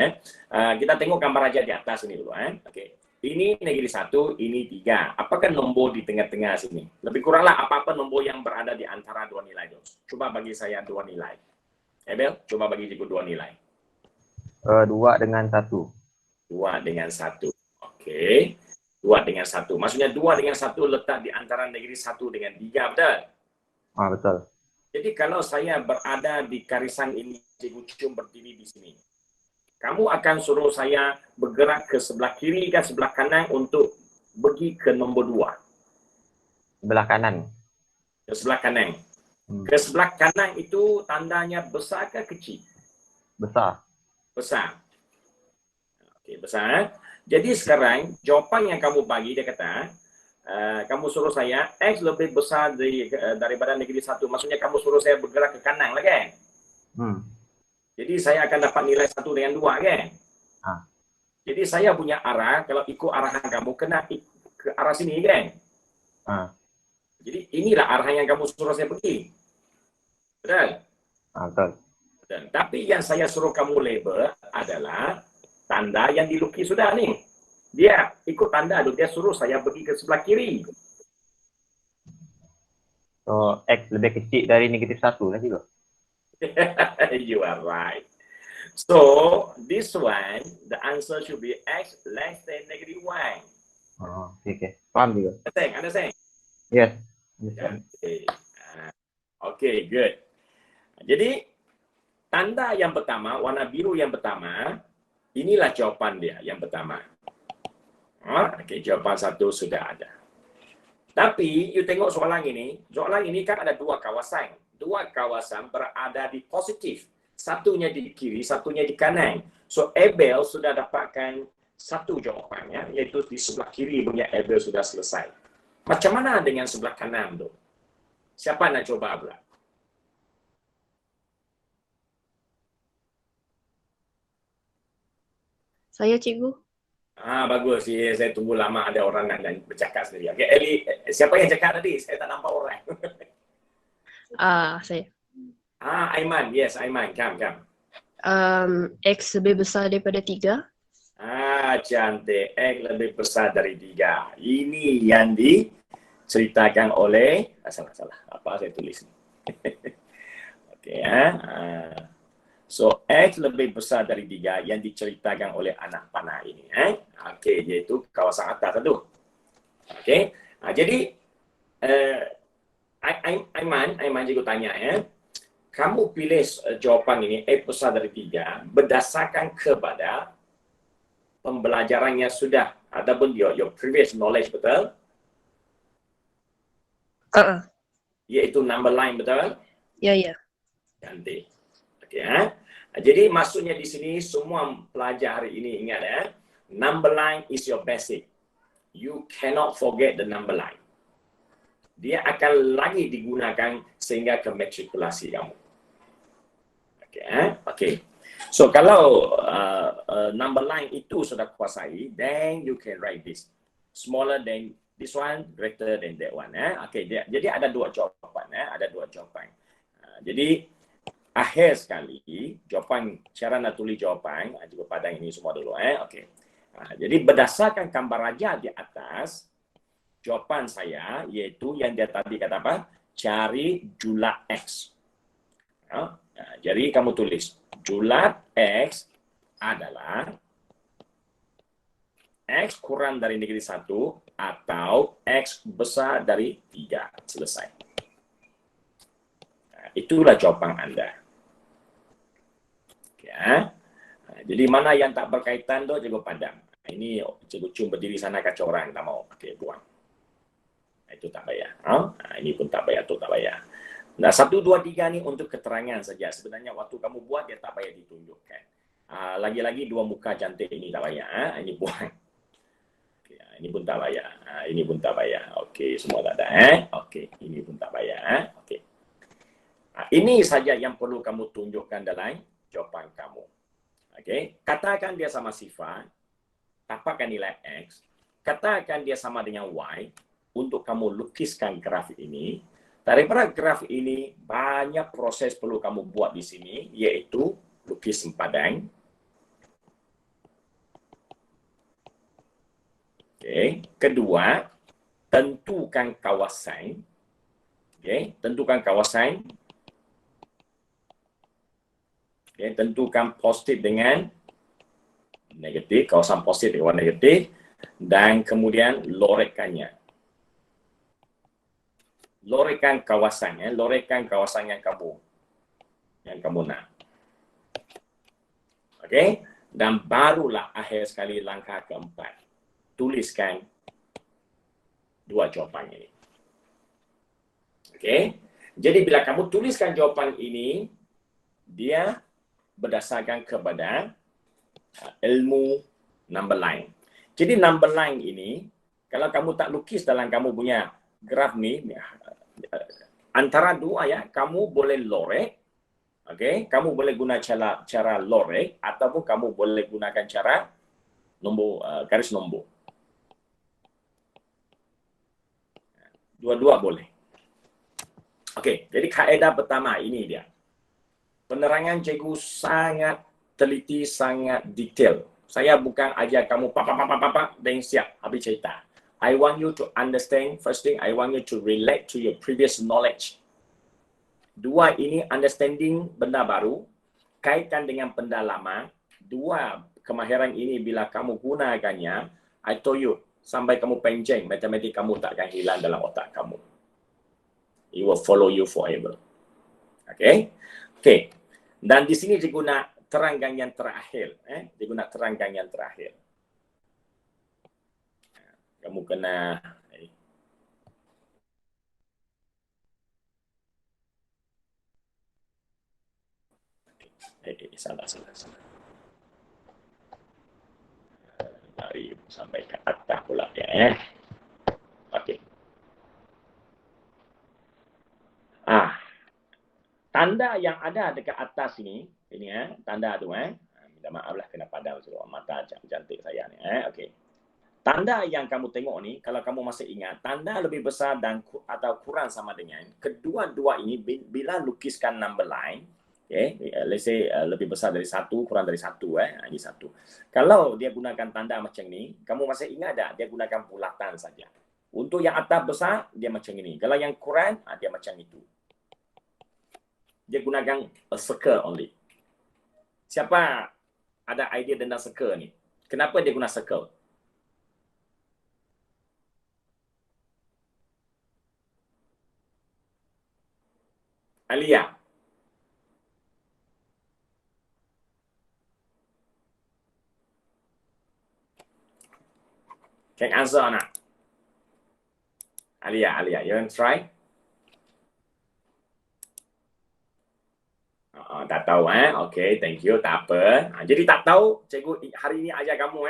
kita tengok gambar aja di atas ini dulu Okay. Ini -1, ini 3. Apakah nombor di tengah-tengah sini? Lebih kuranglah apa-apa nombor yang berada di antara dua nilai itu. Coba bagi saya dua nilai. Abel, coba bagi cikgu dua nilai. 2 dengan 1. 2 dengan 1. Okey. 2 dengan 1. Maksudnya 2 dengan 1 letak di antara negeri 1 dengan 3, betul? Betul. Jadi kalau saya berada di garisan ini, cikgu Cum berdiri di sini. Kamu akan suruh saya bergerak ke sebelah kiri ke sebelah kanan untuk pergi ke nombor 2. Sebelah kanan. Ke sebelah kanan. Ke sebelah kanan itu tandanya besar ke kecil? Besar. Besar. Okey, besar. Jadi sekarang jawapan yang kamu bagi dia kata, kamu suruh saya X lebih besar daripada negeri 1. Maksudnya kamu suruh saya bergerak ke kanan lah kan? Jadi saya akan dapat nilai 1 dengan 2 kan? Jadi saya punya arah, kalau ikut arahan kamu kena ke arah sini kan? Jadi inilah arah yang kamu suruh saya pergi. Betul? Betul. Dan, tapi yang saya suruh kamu label adalah tanda yang dilukis sudah nih. Dia ikut tanda tu, dia suruh saya pergi ke sebelah kiri. So, X lebih kecil dari -1 lah juga. You are right. So, this one, the answer should be X less than -1. Okay. Faham juga. Understand? Yes. Okay, good. Jadi, tanda yang pertama, warna biru yang pertama, inilah jawapan dia yang pertama. Okay, jawapan 1 sudah ada. Tapi, you tengok soalan ini kan ada dua kawasan. Dua kawasan berada di positif. Satunya di kiri, satunya di kanan. So, Abel sudah dapatkan satu jawapannya, iaitu di sebelah kiri punya Abel sudah selesai. Macam mana dengan sebelah kanan tu? Siapa nak coba pula? Saya, cikgu. Bagus. Saya tunggu lama ada orang nak bercakap sendiri. Okay, Eli, siapa yang cakap tadi? Saya tak nampak orang. Saya. Aiman. Yes, Aiman. Come. X lebih besar daripada 3. Cantik. X lebih besar dari 3. Ini yang diceritakan oleh... Salah. Apa saya tulis ni? Okay, So, X lebih besar dari 3 yang diceritakan oleh anak panah ini. Okey, iaitu kawasan atas tu. Okey. Jadi, Aiman juga tanya, kamu pilih jawapan ini, X besar dari 3, berdasarkan kepada pembelajarannya sudah, ataupun your previous knowledge, betul? Iaitu number line, betul? Ya. Cantik. Okay, Jadi maksudnya di sini semua pelajar hari ini ingat number line is your basic. You cannot forget the number line. Dia akan lagi digunakan sehingga ke matrikulasi kamu. Okay. So kalau number line itu sudah kuasai, then you can write this. Smaller than this one, greater than that one. Okay, jadi ada dua jawapan. Ada dua jawapan. Jadi akhir sekali, jawapan, cara nak tulis jawapan, cuba padang ini semua dulu. Okey. Jadi berdasarkan gambar raja di atas, jawapan saya iaitu yang dia tadi kata apa? Cari julat X. Jadi kamu tulis, julat X adalah X kurang dari negatif 1 atau X besar dari 3. Selesai. Itulah jawapan anda. Okay, jadi mana yang tak berkaitan tu cikgu padam. Ini cikgu cuma berdiri sana kacau orang, tak mau. Okey, buang. Itu tak bayar. Ini pun tak bayar, tu tak bayar. Nah, 1, 2, 3 ni untuk keterangan saja. Sebenarnya waktu kamu buat, dia tak payah ditunjukkan. Lagi-lagi 2 muka cantik ini tak payah. Ini buang. Okay, ini pun tak payah. Ini pun tak payah. Okey, semua tak ada. Okey, ini pun tak payah. Okey. Ini saja yang perlu kamu tunjukkan dalam jawapan kamu. Okey, katakan dia sama sifat, dapatkan nilai X, katakan dia sama dengan Y, untuk kamu lukiskan graf ini. Daripada graf ini, banyak proses perlu kamu buat di sini, iaitu lukis padang. Okay. Kedua, tentukan kawasan. Okay. Tentukan kawasan. Okay. Tentukan positif dengan negatif, kawasan positif dengan negatif, dan kemudian lorekannya. Lorekan kawasan, lorekan kawasan yang kamu nak. Okey, dan barulah akhir sekali langkah keempat. Tuliskan 2 jawapan ini. Okey, jadi bila kamu tuliskan jawapan ini, dia berdasarkan kepada ilmu number line. Jadi number line ini, kalau kamu tak lukis dalam kamu punya graf ni, antara dua kamu boleh lorek, okey, kamu boleh guna cara lorek ataupun kamu boleh gunakan cara nombor garis nombor. Dua-dua boleh. Okey, jadi kaedah pertama ini dia. Penerangan cikgu sangat teliti, sangat detail. Saya bukan ajar kamu papa dan siap habis cerita. I want you to understand, first thing, I want you to relate to your previous knowledge. 2 ini understanding benda baru, kaitkan dengan benda lama. 2 kemahiran ini bila kamu gunakannya, I told you, sampai kamu penceng, matematik kamu takkan hilang dalam otak kamu. It will follow you forever. Okay? Okay. Dan di sini cikgu nak terangkan yang terakhir. Cikgu nak terangkan yang terakhir. Kamu kena salah. Dari sampai ke atas pula dia. Okey. Tanda yang ada dekat atas ini tanda tu minta maaflah kena padam sebab mata cantik saya ni okey. Tanda yang kamu tengok ni, kalau kamu masih ingat, tanda lebih besar dan atau kurang sama dengan kedua-dua ini bila lukiskan number line, okay, let's say lebih besar dari 1, kurang dari 1, ini 1. Kalau dia gunakan tanda macam ni, kamu masih ingat tak? Dia gunakan bulatan saja. Untuk yang atas besar, dia macam ini. Kalau yang kurang, dia macam itu. Dia gunakan a circle only. Siapa ada idea tentang circle ni? Kenapa dia guna circle? Alia. Can answer or not? Alia, you want to try? Tak tahu Okay, thank you. Tak apa. Jadi tak tahu, cikgu hari ini ajar kamu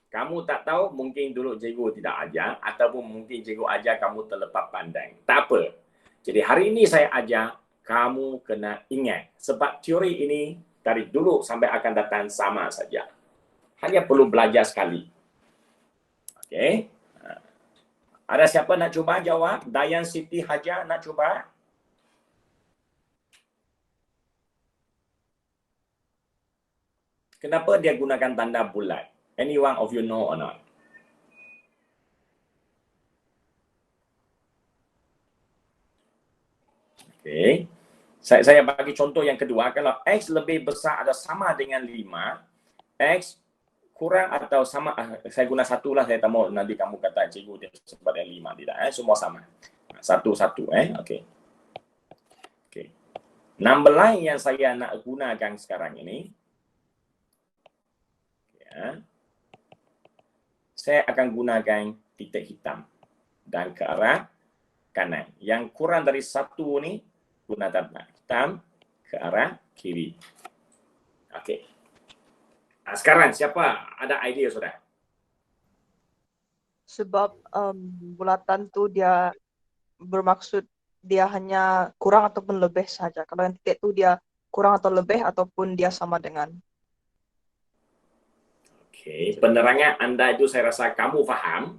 Kamu tak tahu, mungkin dulu cikgu tidak ajar ataupun mungkin cikgu ajar kamu terlepas pandang. Tak apa. Jadi hari ini saya ajar kamu kena ingat sebab teori ini dari dulu sampai akan datang sama saja. Hanya perlu belajar sekali. Okey. Ada siapa nak cuba jawab? Dayan Siti Hajar nak cuba? Kenapa dia gunakan tanda bulat? Any one of you know or not? Okay. Saya bagi contoh yang kedua. Kalau X lebih besar atau sama dengan 5, X kurang atau sama, saya guna 1 lah, saya tak mau nanti kamu kata cikgu dia sebab yang 5, tidak. Semua sama. 1, 1. Okay. Okay. Number lain yang saya nak gunakan sekarang ini, ya, saya akan gunakan titik hitam dan ke arah kanan. Yang kurang dari 1 ni, guna tanda hitam ke arah kiri. Okey. Sekarang siapa ada idea sudah? Sebab bulatan tu dia bermaksud dia hanya kurang ataupun lebih saja. Kalau yang titik tu dia kurang atau lebih ataupun dia sama dengan. Okey, penerangan anda itu saya rasa kamu faham,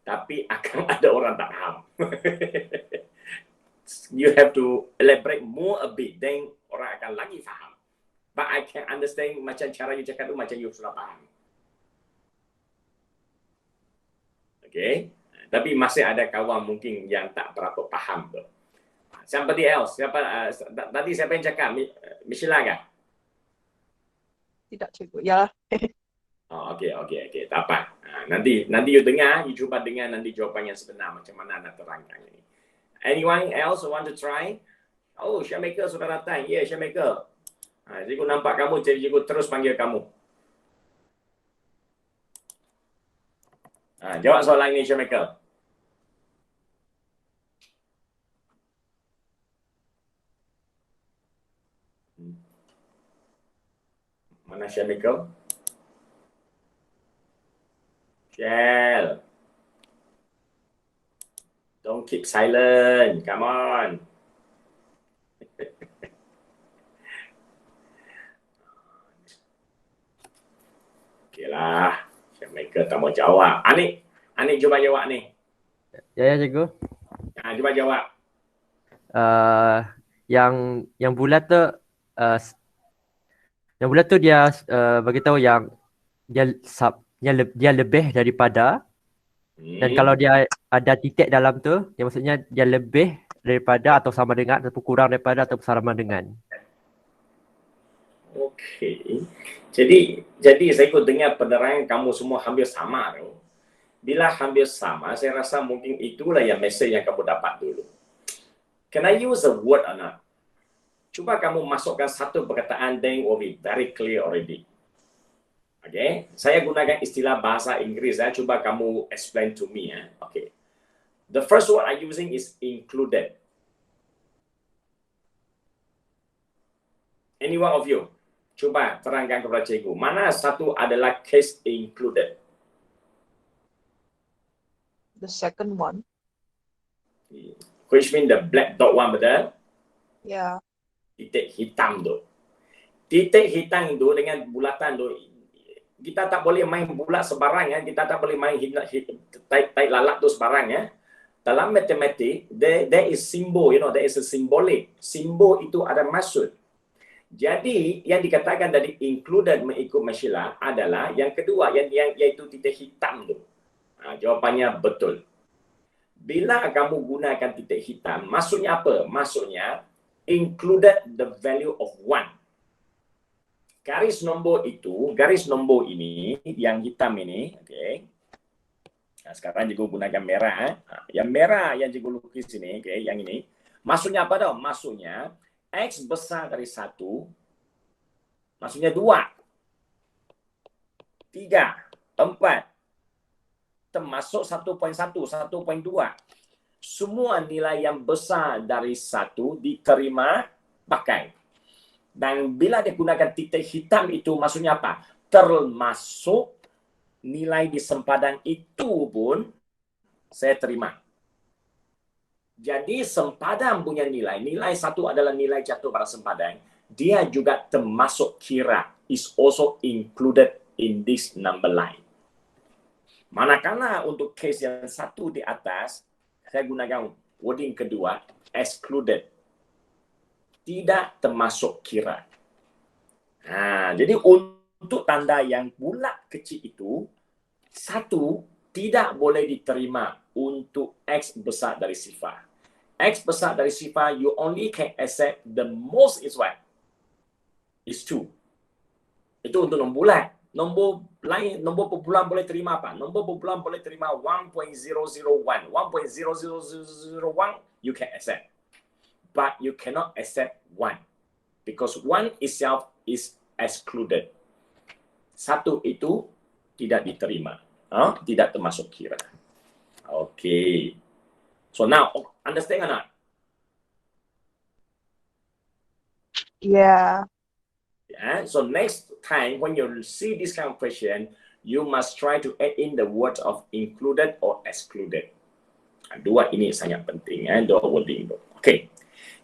tapi akan ada orang tak faham. You have to elaborate more a bit, then orang akan lagi faham. But I can understand macam cara you cakap tu macam you sudah faham. Okay, tapi masih ada kawan mungkin yang tak berapa faham tu. Somebody else, tadi siapa yang cakap? Michelle kah? Tidak cikgu. Ya. Oh, okey. Tak apa. Nanti you dengar, you cuba dengar nanti jawapan yang sebenar macam mana nak terangkan ini. Anyone else want to try? Oh, Syamaker sudah datang. Yeah, Syamaker. Cikgu nampak kamu, cikgu terus panggil kamu. Jawab soalan ini, Syamaker. Mana Syamaker? Shell. Don't keep silent. Come on. Okeylah. Syamaker tak mau jawab. Anik cuba jawab ni. Ya, cikgu. Cuba jawab. Yang bulat tu dia bagi tahu yang dia lebih daripada. Dan kalau dia ada titik dalam tu, dia maksudnya dia lebih daripada atau sama dengan ataupun kurang daripada atau sama dengan. Okey. Jadi saya ikut dengar penerangan kamu semua hampir sama tu. Bila hampir sama, saya rasa mungkin itulah yang mesej yang kamu dapat dulu. Can I use a word or not? Cuba kamu masukkan satu perkataan, then will be very clear already. Okay, saya gunakan istilah bahasa Inggeris. Cuba kamu explain to me. Okay, the first word I'm using is included. Any one of you, cuba terangkan kepada cikgu. Mana satu adalah case included? The second one. Which mean the black dot one, betul? Ya. Titik hitam tu. Titik hitam itu dengan bulatan tu, kita tak boleh main bulat sebarang ya. Kita tak boleh main taik lalat tu sebarang ya. Dalam matematik, there is symbol, there is a symbolic. Simbol itu ada maksud. Jadi yang dikatakan tadi included mengikut Michelle adalah yang kedua yang iaitu titik hitam tu. Jawapannya betul. Bila kamu gunakan titik hitam, maksudnya apa? Maksudnya included the value of 1. Garis nombor ini, yang hitam ini, okay. Sekarang cikgu gunakan merah. Yang merah yang cikgu lukis ini, okay, yang ini. Maksudnya apa tau? Maksudnya, X besar dari 1, maksudnya 2, 3, 4, termasuk 1.1, 1.2. Semua nilai yang besar dari 1 diterima pakai. Dan bila dia gunakan titik hitam itu maksudnya apa? Termasuk nilai di sempadan itu pun saya terima. Jadi sempadan punya nilai 1 adalah nilai jatuh pada sempadan. Dia juga termasuk kira. Is also included in this number line. Manakala untuk case yang 1 di atas, saya gunakan wording kedua, excluded. Tidak termasuk kira. Jadi untuk tanda yang bulat kecil itu, satu tidak boleh diterima untuk X besar dari sifar. X besar dari sifar, you only can accept the most is what? Is 2. Itu untuk nombor bulat. Nombor lain, nombor berbulan boleh terima apa? Nombor berbulan boleh terima 1.001. 1.00001 you can accept. But you cannot accept 1. Because 1 itself is excluded. Satu itu tidak diterima. Tidak termasuk kira. Okay. So now, understand or not? Yeah. Yeah. So next time when you see this kind of question, you must try to add in the word of included or excluded. Dua ini sangat penting. Dua wording. Okay.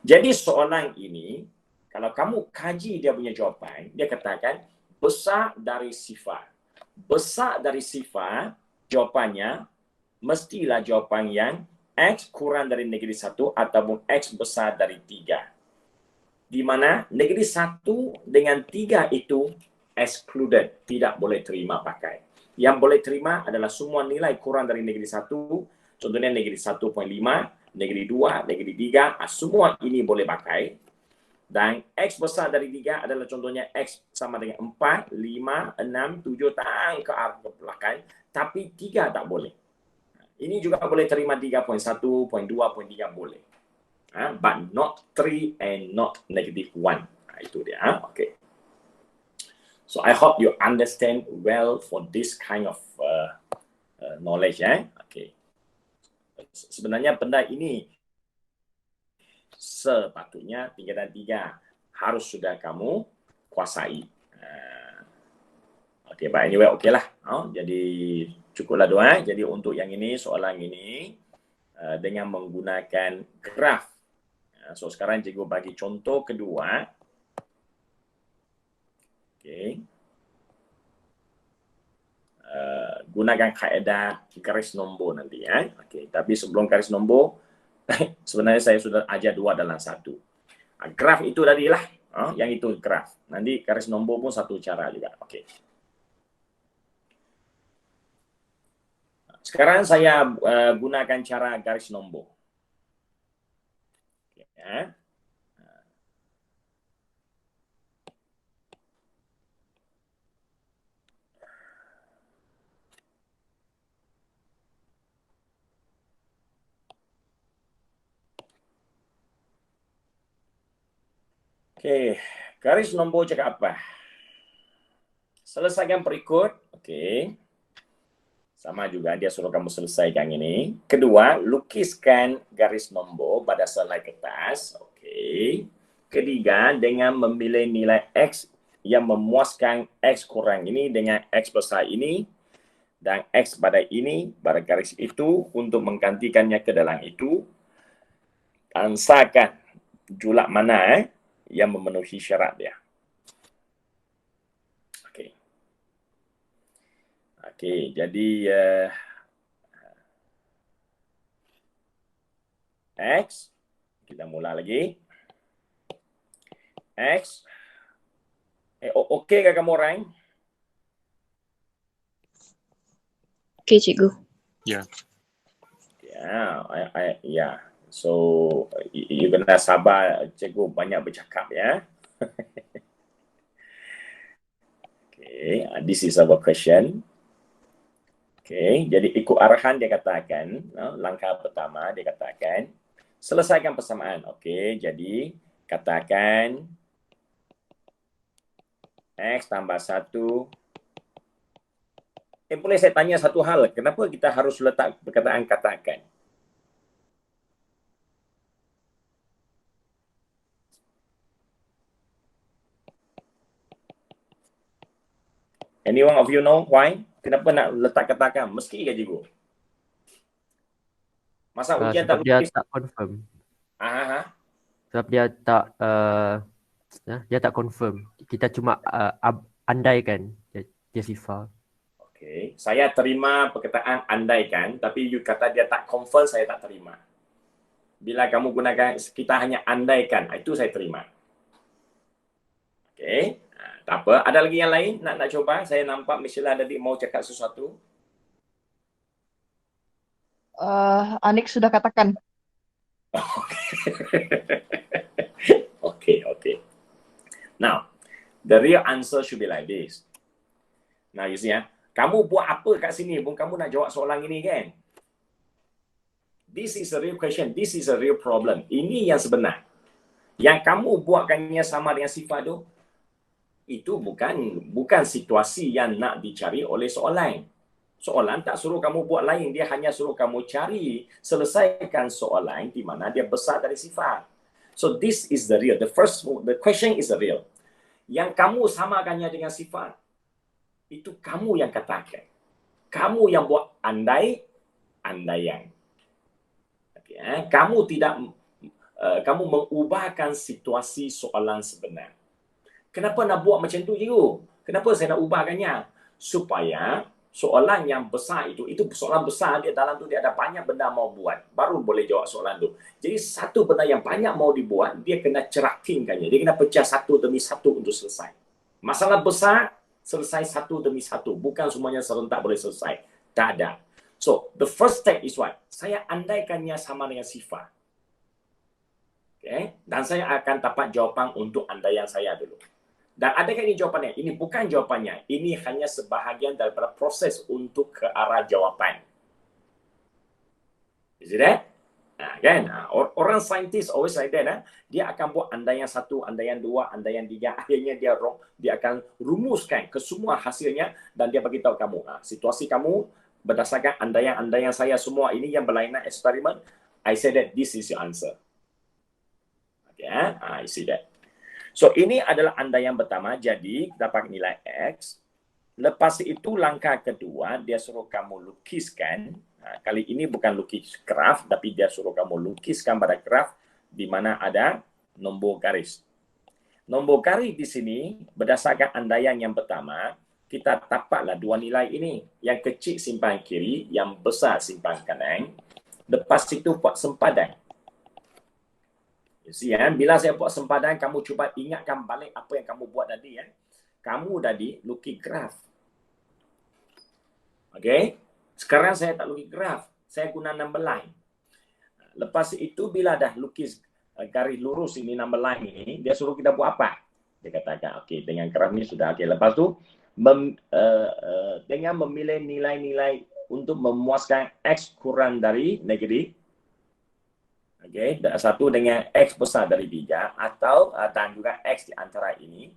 Jadi soalan ini, kalau kamu kaji dia punya jawapan, dia katakan besar dari sifar. Besar dari sifar, jawapannya mestilah jawapan yang X kurang dari negeri 1 ataupun X besar dari 3. Di mana negeri 1 dengan 3 itu excluded, tidak boleh terima pakai. Yang boleh terima adalah semua nilai kurang dari negeri 1, contohnya negeri 1.5, negeri 2, negeri 3, semua ini boleh pakai. Dan X besar dari 3 adalah contohnya X sama dengan 4, 5, 6, 7, tang ke arah ke belakang. Tapi 3 tak boleh. Ini juga boleh terima 3.1, 0.2, 0.3 boleh. But not 3 and not negative 1. Itu dia. Okay. So I hope you understand well for this kind of knowledge. Okay. Sebenarnya benda ini sepatutnya tingkatan 3 harus sudah kamu kuasai. Okey, but anyway, okey lah. Jadi cukuplah doa. Jadi untuk yang ini, soalan ini dengan menggunakan graf. So sekarang cikgu bagi contoh kedua. Okey. Gunakan kaedah garis nombor nanti ya. Okey, tapi sebelum garis nombor sebenarnya saya sudah ajar 2 dalam 1. Graf itu tadilah, yang itu graf. Nanti garis nombor pun satu cara juga. Okey. Sekarang saya gunakan cara garis nombor. Okay, ya. Okey, garis nombor cakap apa? Selesaikan berikut. Okey. Sama juga dia suruh kamu selesaikan ini. Kedua, lukiskan garis nombor pada selai kertas. Okey. Ketiga, dengan memilih nilai X yang memuaskan X kurang ini dengan X besar ini dan X pada ini, pada garis itu untuk menggantikannya ke dalam itu. Ansarkan julak mana yang memenuhi syarat dia. Okey. Okey, jadi X, kita mula lagi. X. Okey ke kamu orang? Okey, cikgu. Ya, ya. So, you kena sabar, cikgu banyak bercakap ya. Okay, this is our question. Okay, jadi ikut arahan dia katakan, langkah pertama dia katakan, selesaikan persamaan. Okay, jadi katakan X tambah 1. Boleh saya tanya satu hal, kenapa kita harus letak perkataan katakan? Anyone of you know why? Kenapa nak letak katakan? Meski ke cikgu? Masa ujian tak Sebab dia lukis? tak confirm. Sebab dia tak confirm. Kita cuma andaikan dia sifar. Okay. Saya terima perkataan andaikan, tapi you kata dia tak confirm, saya tak terima. Bila kamu gunakan kita hanya andaikan, itu saya terima. Okay. Tak apa. Ada lagi yang lain nak coba? Saya nampak Michelle tadi mau cakap sesuatu. Anik sudah katakan. Okay. Now, the real answer should be like this. Now, you see kamu buat apa kat sini pun kamu nak jawab soalan ini kan? This is a real question. This is a real problem. Ini yang sebenar. Yang kamu buatkannya sama dengan sifat tu, itu bukan situasi yang nak dicari oleh soalan. Soalan tak suruh kamu buat lain, dia hanya suruh kamu cari, selesaikan soalan di mana dia besar dari sifat. So this is the real. The question is the real. Yang kamu samakannya dengan sifat, itu kamu yang katakan. Kamu yang buat andaian. Okay, kamu mengubahkan situasi soalan sebenar. Kenapa nak buat macam tu, cikgu? Kenapa saya nak ubahkannya? Supaya soalan yang besar itu soalan besar, dia dalam tu dia ada banyak benda mau buat. Baru boleh jawab soalan tu. Jadi satu benda yang banyak mau dibuat, dia kena cerakinkannya. Dia kena pecah satu demi satu untuk selesai. Masalah besar, selesai satu demi satu. Bukan semuanya serentak boleh selesai. Tak ada. So, the first step is what? Saya andaikannya sama dengan sifat. Okay? Dan saya akan dapat jawapan untuk andaian saya dulu. Dan adakah ini jawapannya? Ini bukan jawapannya. Ini hanya sebahagian daripada proses untuk ke arah jawapan. Is it that? Kan? Orang saintis always like that. Dia akan buat andaian satu, andaian dua, andaian tiga. Akhirnya dia akan rumuskan ke semua hasilnya dan dia beritahu kamu. Situasi kamu berdasarkan andaian saya semua ini yang berlainan eksperimen. I say that this is your answer. Okay, I see that. So, ini adalah andaian pertama. Jadi, dapat nilai X. Lepas itu, langkah kedua, dia suruh kamu lukiskan. Kali ini bukan lukis graf, tapi dia suruh kamu lukiskan pada graf di mana ada nombor garis. Nombor garis di sini, berdasarkan andaian yang pertama, kita dapatlah dua nilai ini. Yang kecil simpan kiri, yang besar simpan kanan. Lepas itu, buat sempadan. Bila saya buat sempadan, kamu cuba ingatkan balik apa yang kamu buat tadi. Kamu tadi lukis graf. Okay? Sekarang saya tak lukis graf. Saya guna number line. Lepas itu, bila dah lukis garis lurus ini, number line ini, dia suruh kita buat apa? Dia katakan, okay, dengan graf ini sudah. Okay. Lepas tu, dengan memilih nilai-nilai untuk memuaskan X kurang dari negatif. Okay, satu dengan X besar dari 3 atau dan juga X di antara ini.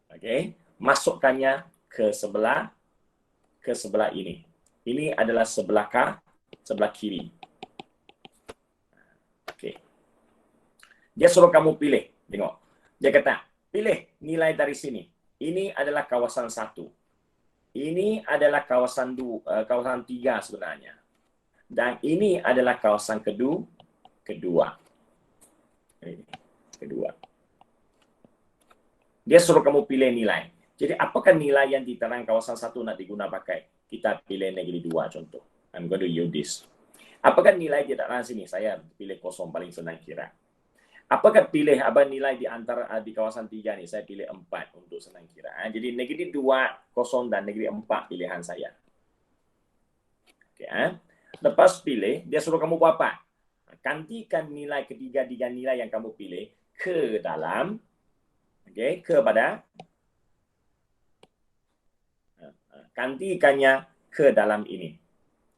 Okay, masukkannya ke sebelah ini. Ini adalah sebelah kiri. Okay. Dia suruh kamu pilih. Tengok. Dia kata, pilih nilai dari sini. Ini adalah kawasan 1. Ini adalah kawasan 3 sebenarnya. Dan ini adalah kawasan kedua. Dia suruh kamu pilih nilai. Jadi apakah nilai yang diterang kawasan 1 nak diguna pakai? Kita pilih negatif 2 contoh. I'm going to use this. Apakah nilai di terang sini? Saya pilih 0 paling senang kira. Apakah pilih nilai di antara di kawasan 3 ni? Saya pilih 4 untuk senang kira. Jadi negatif 2, 0 dan negatif 4 pilihan saya. Okay, lepas pilih, dia suruh kamu buat apa? Gantikan nilai ketiga nilai yang kamu pilih ke dalam, gantikannya ke dalam ini.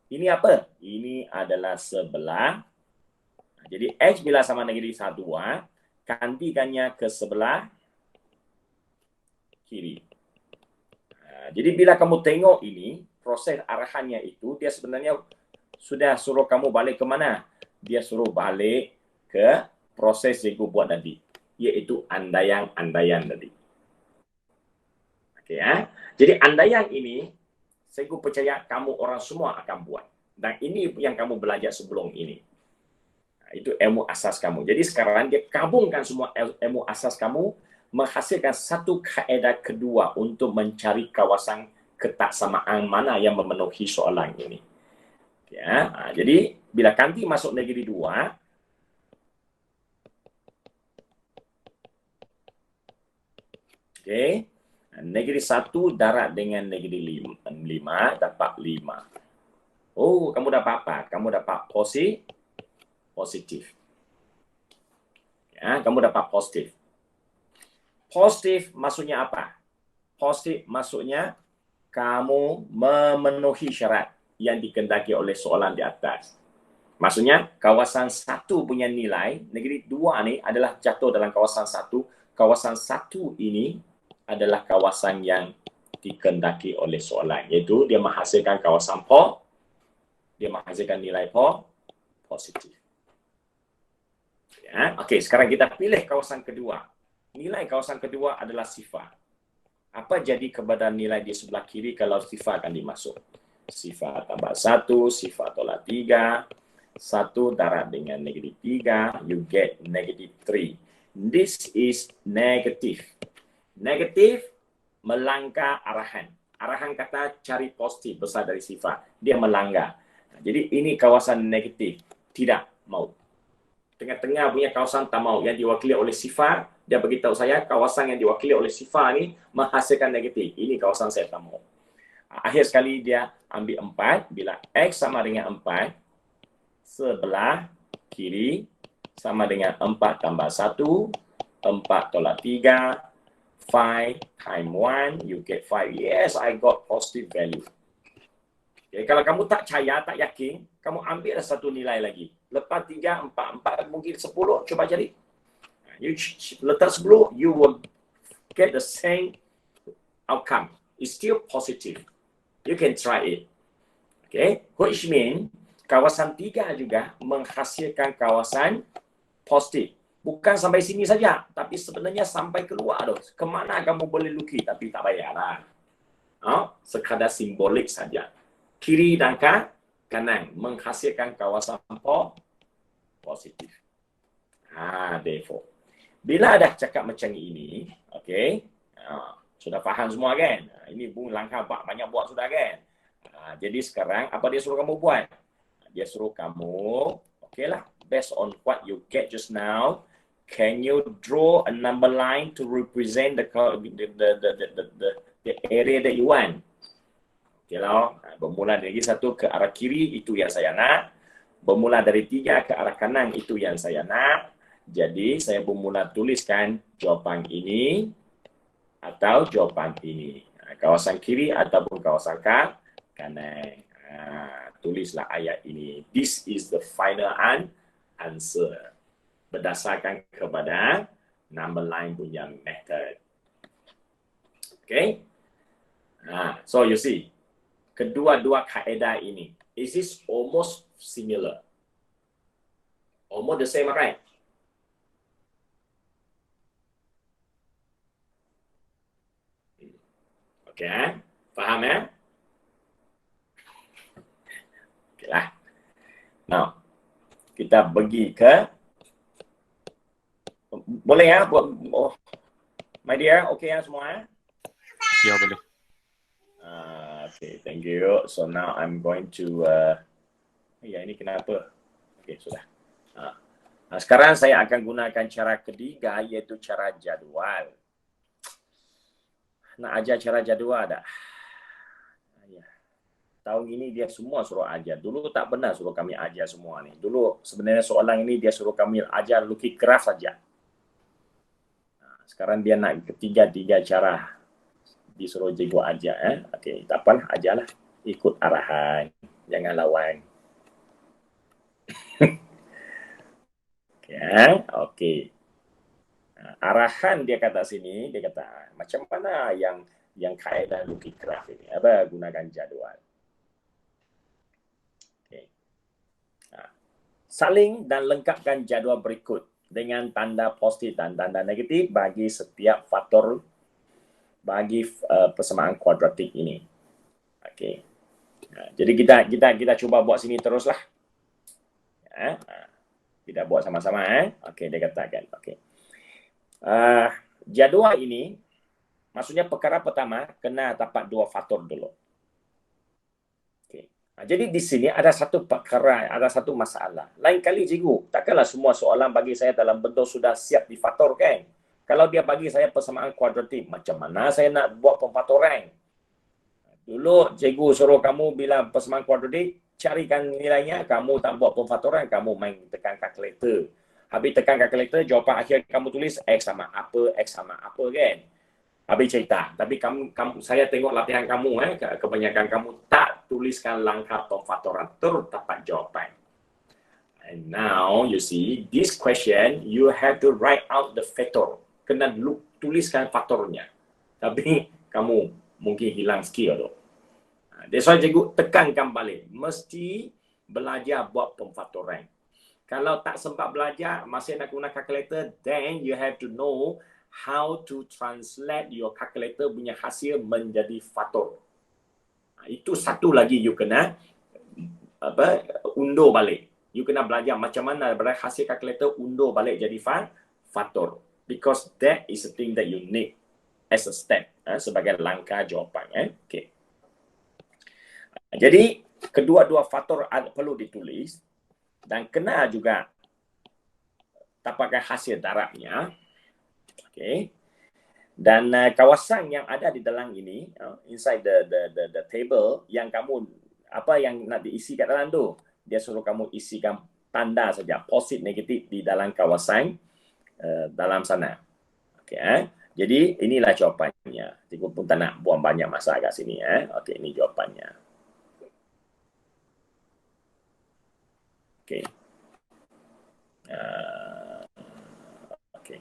Ini apa? Ini adalah sebelah. Jadi X bila sama negatif 1, gantikannya ke sebelah kiri. Jadi bila kamu tengok ini, proses arahannya itu, dia sebenarnya sudah suruh kamu balik ke mana? Dia suruh balik ke proses yang aku buat tadi, iaitu andaian tadi. Okay, Jadi andaian ini, saya percaya kamu orang semua akan buat. Dan ini yang kamu belajar sebelum ini. Itu ilmu asas kamu. Jadi sekarang dia gabungkan semua ilmu asas kamu, menghasilkan satu kaedah kedua untuk mencari kawasan ketaksamaan mana yang memenuhi soalan ini. Jadi bila ganti masuk negatif 2, okay, Negeri 1 darat dengan negeri 5 dapat 5. Oh, kamu dapat apa? Kamu dapat positif. Ya, kamu dapat positif. Positif maksudnya apa? Positif maksudnya kamu memenuhi syarat yang dikehendaki oleh soalan di atas. Maksudnya kawasan 1 punya nilai, negeri 2 ni adalah jatuh dalam kawasan 1. Kawasan 1 ini adalah kawasan yang dikehendaki oleh soalan, iaitu dia menghasilkan kawasan dia menghasilkan nilai positif. Ya, okey, sekarang kita pilih kawasan kedua. Nilai kawasan kedua adalah sifar. Apa jadi kepada nilai di sebelah kiri kalau sifar akan dimasuk? Sifar tambah 1, sifar tolak 3, 1 darat dengan negatif 3, you get negative 3. This is negative. Negatif melanggar arahan. Arahan kata cari positif besar dari sifar. Dia melanggar. Jadi ini kawasan negatif. Tidak mau. Tengah-tengah punya kawasan tak mau. Yang diwakili oleh sifar, dia beritahu saya kawasan yang diwakili oleh sifar ni menghasilkan negatif. Ini kawasan saya tak mau. Akhir sekali dia ambil 4. Bila X sama dengan 4, sebelah kiri sama dengan 4 tambah 1, 4 tolak 3, 5 times 1, you get 5. Yes, I got positive value. Okay, kalau kamu tak percaya, tak yakin, kamu ambil satu nilai lagi. Lepas 3, 4 mungkin 10, cuba jadi. You letak 10, you will get the same outcome. It's still positive. You can try it. Okay, which means kawasan 3 juga menghasilkan kawasan positif. Bukan sampai sini saja, tapi sebenarnya sampai keluar tu. Kemana kamu boleh lukis, tapi tak payahlah. Sekadar simbolik saja. Kiri dan kanan menghasilkan kawasan positif. Therefore. Bila dah cakap macam ini, okay, sudah faham semua kan? Ini Bung Langkah banyak buat sudah kan? Jadi sekarang, apa dia suruh kamu buat? Dia suruh kamu, okay lah, based on what you get just now, can you draw a number line to represent the area that you want? Okay lah, bermula dari 1 ke arah kiri, itu yang saya nak. Bermula dari 3 ke arah kanan, itu yang saya nak. Jadi, saya bermula tuliskan jawapan ini atau jawapan ini. Kawasan kiri ataupun kawasan kanan. Tulislah ayat ini. This is the final answer. Berdasarkan kepada number line punya method. Okay. So you see, kedua-dua kaedah ini, is this almost similar? Almost the same, right? Okay, faham ya? Okay lah. Now, kita pergi ke, boleh ya buat, my dear, okay ya semua ya? Ya, boleh. Okay, thank you. So now I'm going to, ini kenapa? Okay, sudah. Sekarang saya akan gunakan cara ketiga, iaitu cara jadual. Nak ajar cara jadual tak? Tahun ini dia semua suruh ajar. Dulu tak benar suruh kami ajar semua ni. Dulu sebenarnya soalan ini dia suruh kami ajar lukis graf saja. Sekarang dia nak ketiga cara disuruh cikgu ajar. Okey, tak apalah, ajarlah. Ikut arahan, jangan lawan. Okey. Arahan dia kata sini, dia kata macam mana yang kaedah lukis graf ini? Apa gunakan jadual? Okay. Saling dan lengkapkan jadual berikut dengan tanda positif dan tanda negatif bagi setiap faktor bagi persamaan kuadratik ini. Okey. Jadi kita cuba buat sini teruslah. Kita buat sama-sama. Okey, dia katakan. Okey. Jadual ini maksudnya perkara pertama kena dapat 2 faktor dulu. Okay. Jadi di sini ada satu perkara, ada satu masalah. Lain kali cikgu, takkanlah semua soalan bagi saya dalam bentuk sudah siap difaktorkan. Kalau dia bagi saya persamaan kuadratik, macam mana saya nak buat pemfaktoran? Dulu cikgu suruh kamu bila persamaan kuadratik, carikan nilainya, kamu tak buat pemfaktoran, kamu main tekan kalkulator. Habis tekan kalkulator, jawapan akhir kamu tulis X sama apa kan? Habis cerita. Tapi saya tengok latihan kamu, kebanyakan kamu tak tuliskan langkah pemfaktoran, terus dapat jawapan. And now, you see, this question, you have to write out the factor. Kena tuliskan faktornya. Tapi kamu mungkin hilang skill tu. That's why cikgu tekankan balik. Mesti belajar buat pemfaktoran. Kalau tak sempat belajar, masih nak guna calculator, then you have to know how to translate your calculator punya hasil menjadi faktor. Itu satu lagi you kena undur balik. You kena belajar macam mana daripada hasil kalkulator undur balik jadi faktor. Because that is the thing that you need as a step sebagai langkah jawapan. Okay. Jadi kedua-dua faktor perlu ditulis dan kena juga dapatkan hasil darabnya. Okay. Dan kawasan yang ada di dalam ini, inside the table, yang kamu apa yang nak diisi kat dalam tu, dia suruh kamu isikan tanda saja, positif negatif di dalam kawasan dalam sana. Okay, jadi inilah jawapannya. Cikgu pun tak nak buang banyak masa kat sini. Okay, ini jawapannya. Okay. Okay.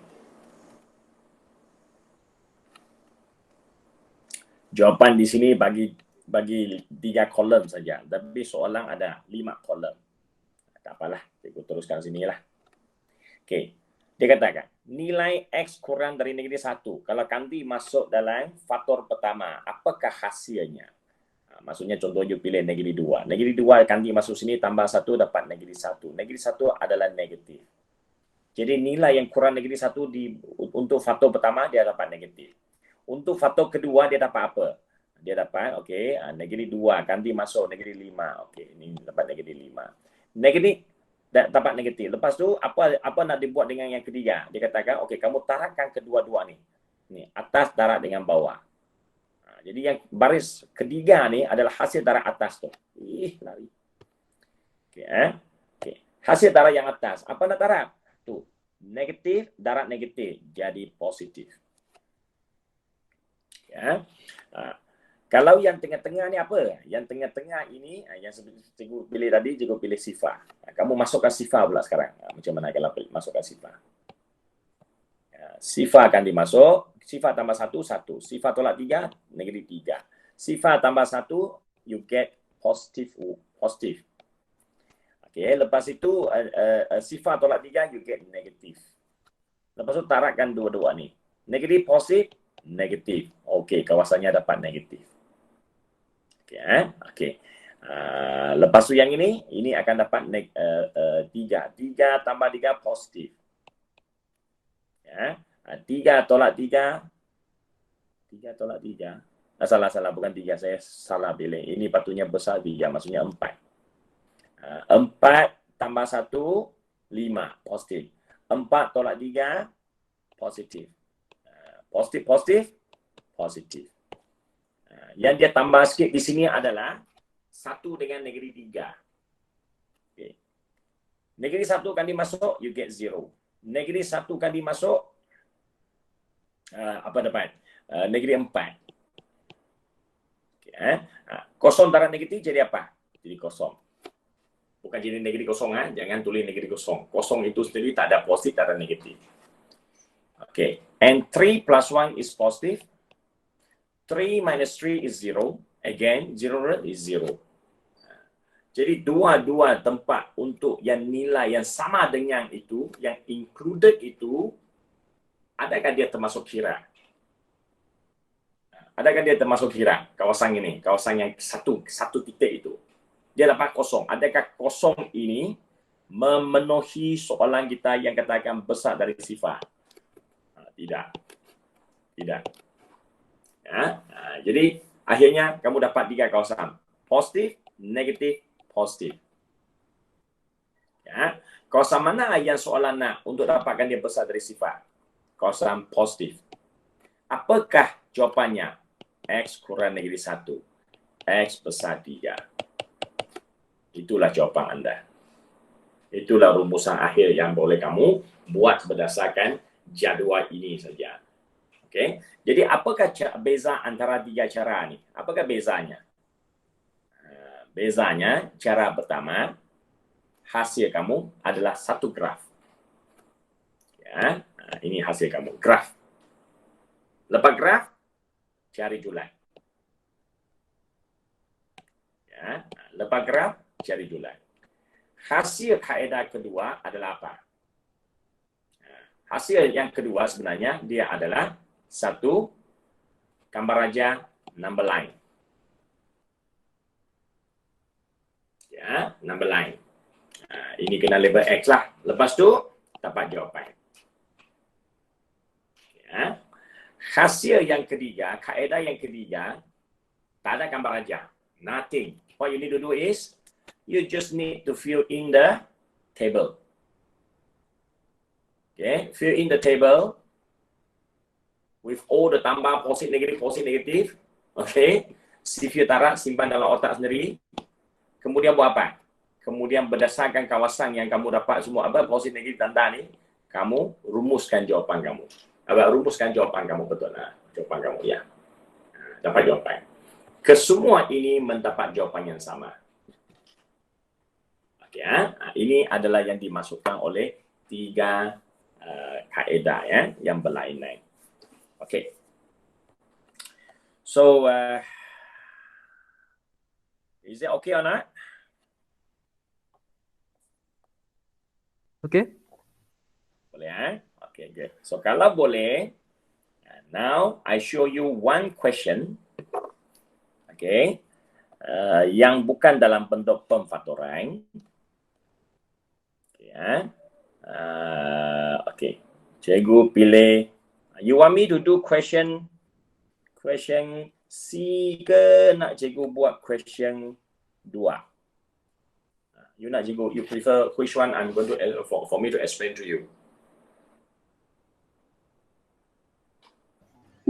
Jawapan di sini bagi 3 kolom saja. Tapi soalan ada 5 kolom. Tak apalah, cikgu teruskan sini lah. Okey. Dia katakan, nilai X kurang dari negatif 1. Kalau kanti masuk dalam faktor pertama, apakah hasilnya? Maksudnya contoh you pilih negatif 2. Negatif 2 kanti masuk sini, tambah 1 dapat negatif 1. Negatif 1 adalah negatif. Jadi nilai yang kurang negatif 1 untuk faktor pertama, dia dapat negatif. Untuk faktor kedua, dia dapat apa? Dia dapat, okey, negatif 2, kanti masuk negatif 5. Okey, ini dapat negatif 5. Negatif, dapat negatif. Lepas tu, apa nak dibuat dengan yang ketiga? Dia katakan, okey, kamu tarakkan kedua-dua ni. Ni, atas darab dengan bawah. Jadi yang baris ketiga ni adalah hasil darab atas tu. Lari. Okey, okey. Hasil darab yang atas. Apa nak darab? Tu, negatif, darab negatif. Jadi positif. Ya. Kalau yang tengah-tengah ni apa? Yang tengah-tengah ini, yang cikgu pilih tadi, cikgu pilih sifar. Kamu masukkan sifar pula sekarang. Macam mana kalau masukkan sifar? Sifar akan dimasuk. Sifar tambah 1, 1. Sifar tolak 3, negatif 3. Sifar tambah 1, you get positif. Okay, lepas itu, sifar tolak 3, you get negatif. Lepas tu tarakkan dua-dua ni. Negatif, positif, negatif. Okey, kawasannya dapat negatif. Okey, okey. Lepas tu yang ini akan dapat 3. 3 tambah 3 positif. Ya. 3 tolak 3. 3 tolak 3. Salah, bukan 3. Saya salah pilih. Ini patutnya besar 3, maksudnya 4. 4 tambah 1, 5. Positif. 4 tolak 3, positif. Positif. Yang dia tambah sikit di sini adalah 1 dengan negatif 3. Okay. Negatif 1 kan dimasuk, you get 0. Negatif 1 kan dimasuk, apa dapat? Negatif 4. Okay, kosong darab negatif jadi apa? Jadi kosong. Bukan jadi negatif kosong. Jangan tulis negatif kosong. Kosong itu sendiri tak ada positif, tak ada negatif. Okay. And 3 plus 1 is positive. 3 minus 3 is 0. Again, 0 is 0. Jadi dua-dua tempat untuk yang nilai yang sama dengan itu, yang included itu, adakah dia termasuk kira? Adakah dia termasuk kira kawasan ini? Kawasan yang satu titik itu. Dia dapat kosong. Adakah kosong ini memenuhi soalan kita yang katakan besar dari sifar? Tidak. Ya. Jadi akhirnya kamu dapat 3 kawasan. Positif, negatif, positif. Ya. Kawasan mana yang soalan nak untuk dapatkan dia besar dari sifar? kawasan positif. Apakah jawapannya? X kurang negeri 1. X besar 3. Itulah jawapan anda. Itulah rumusan akhir yang boleh kamu buat berdasarkan jadual ini saja. Okey. Jadi apakah beza antara 3 cara ni? Apakah bezanya? Bezanya, cara pertama, hasil kamu adalah satu graf. Ya, ini hasil kamu, graf. Lepas graf, cari julai. Ya, lepas graf, cari julai. Hasil kaedah kedua adalah apa? Hasil yang kedua sebenarnya dia adalah satu gambar raja number line. Ya, number line. Ini kena label X lah. Lepas tu dapat jawapan. Ya. Hasil yang ketiga, kaedah yang ketiga, tak ada gambar raja. Nothing. What you need to do is you just need to fill in the table. Okay, fill in the table with all the tambah positif negatif. Okay, sifir tarak simpan dalam otak sendiri. Kemudian buat apa? Kemudian berdasarkan kawasan yang kamu dapat semua apa positif negatif tanda ni, kamu rumuskan jawapan kamu. Rumuskan jawapan kamu betul lah. Jawapan kamu ya. Dapat jawapan. Kesemua ini mendapat jawapan yang sama. Okay, ini adalah yang dimasukkan oleh 3 kaedah ya, yang berlainan. Okay. So, is it okay or not? Okay. Boleh Okay, good. So, kalau boleh, now I show you one question. Okay. Yang bukan dalam bentuk pemfaktoran. Okay, okay. Cikgu pilih. You want me to do question C ke nak cikgu buat question 2? You nak cikgu, you prefer which one I'm going to for me to explain to you?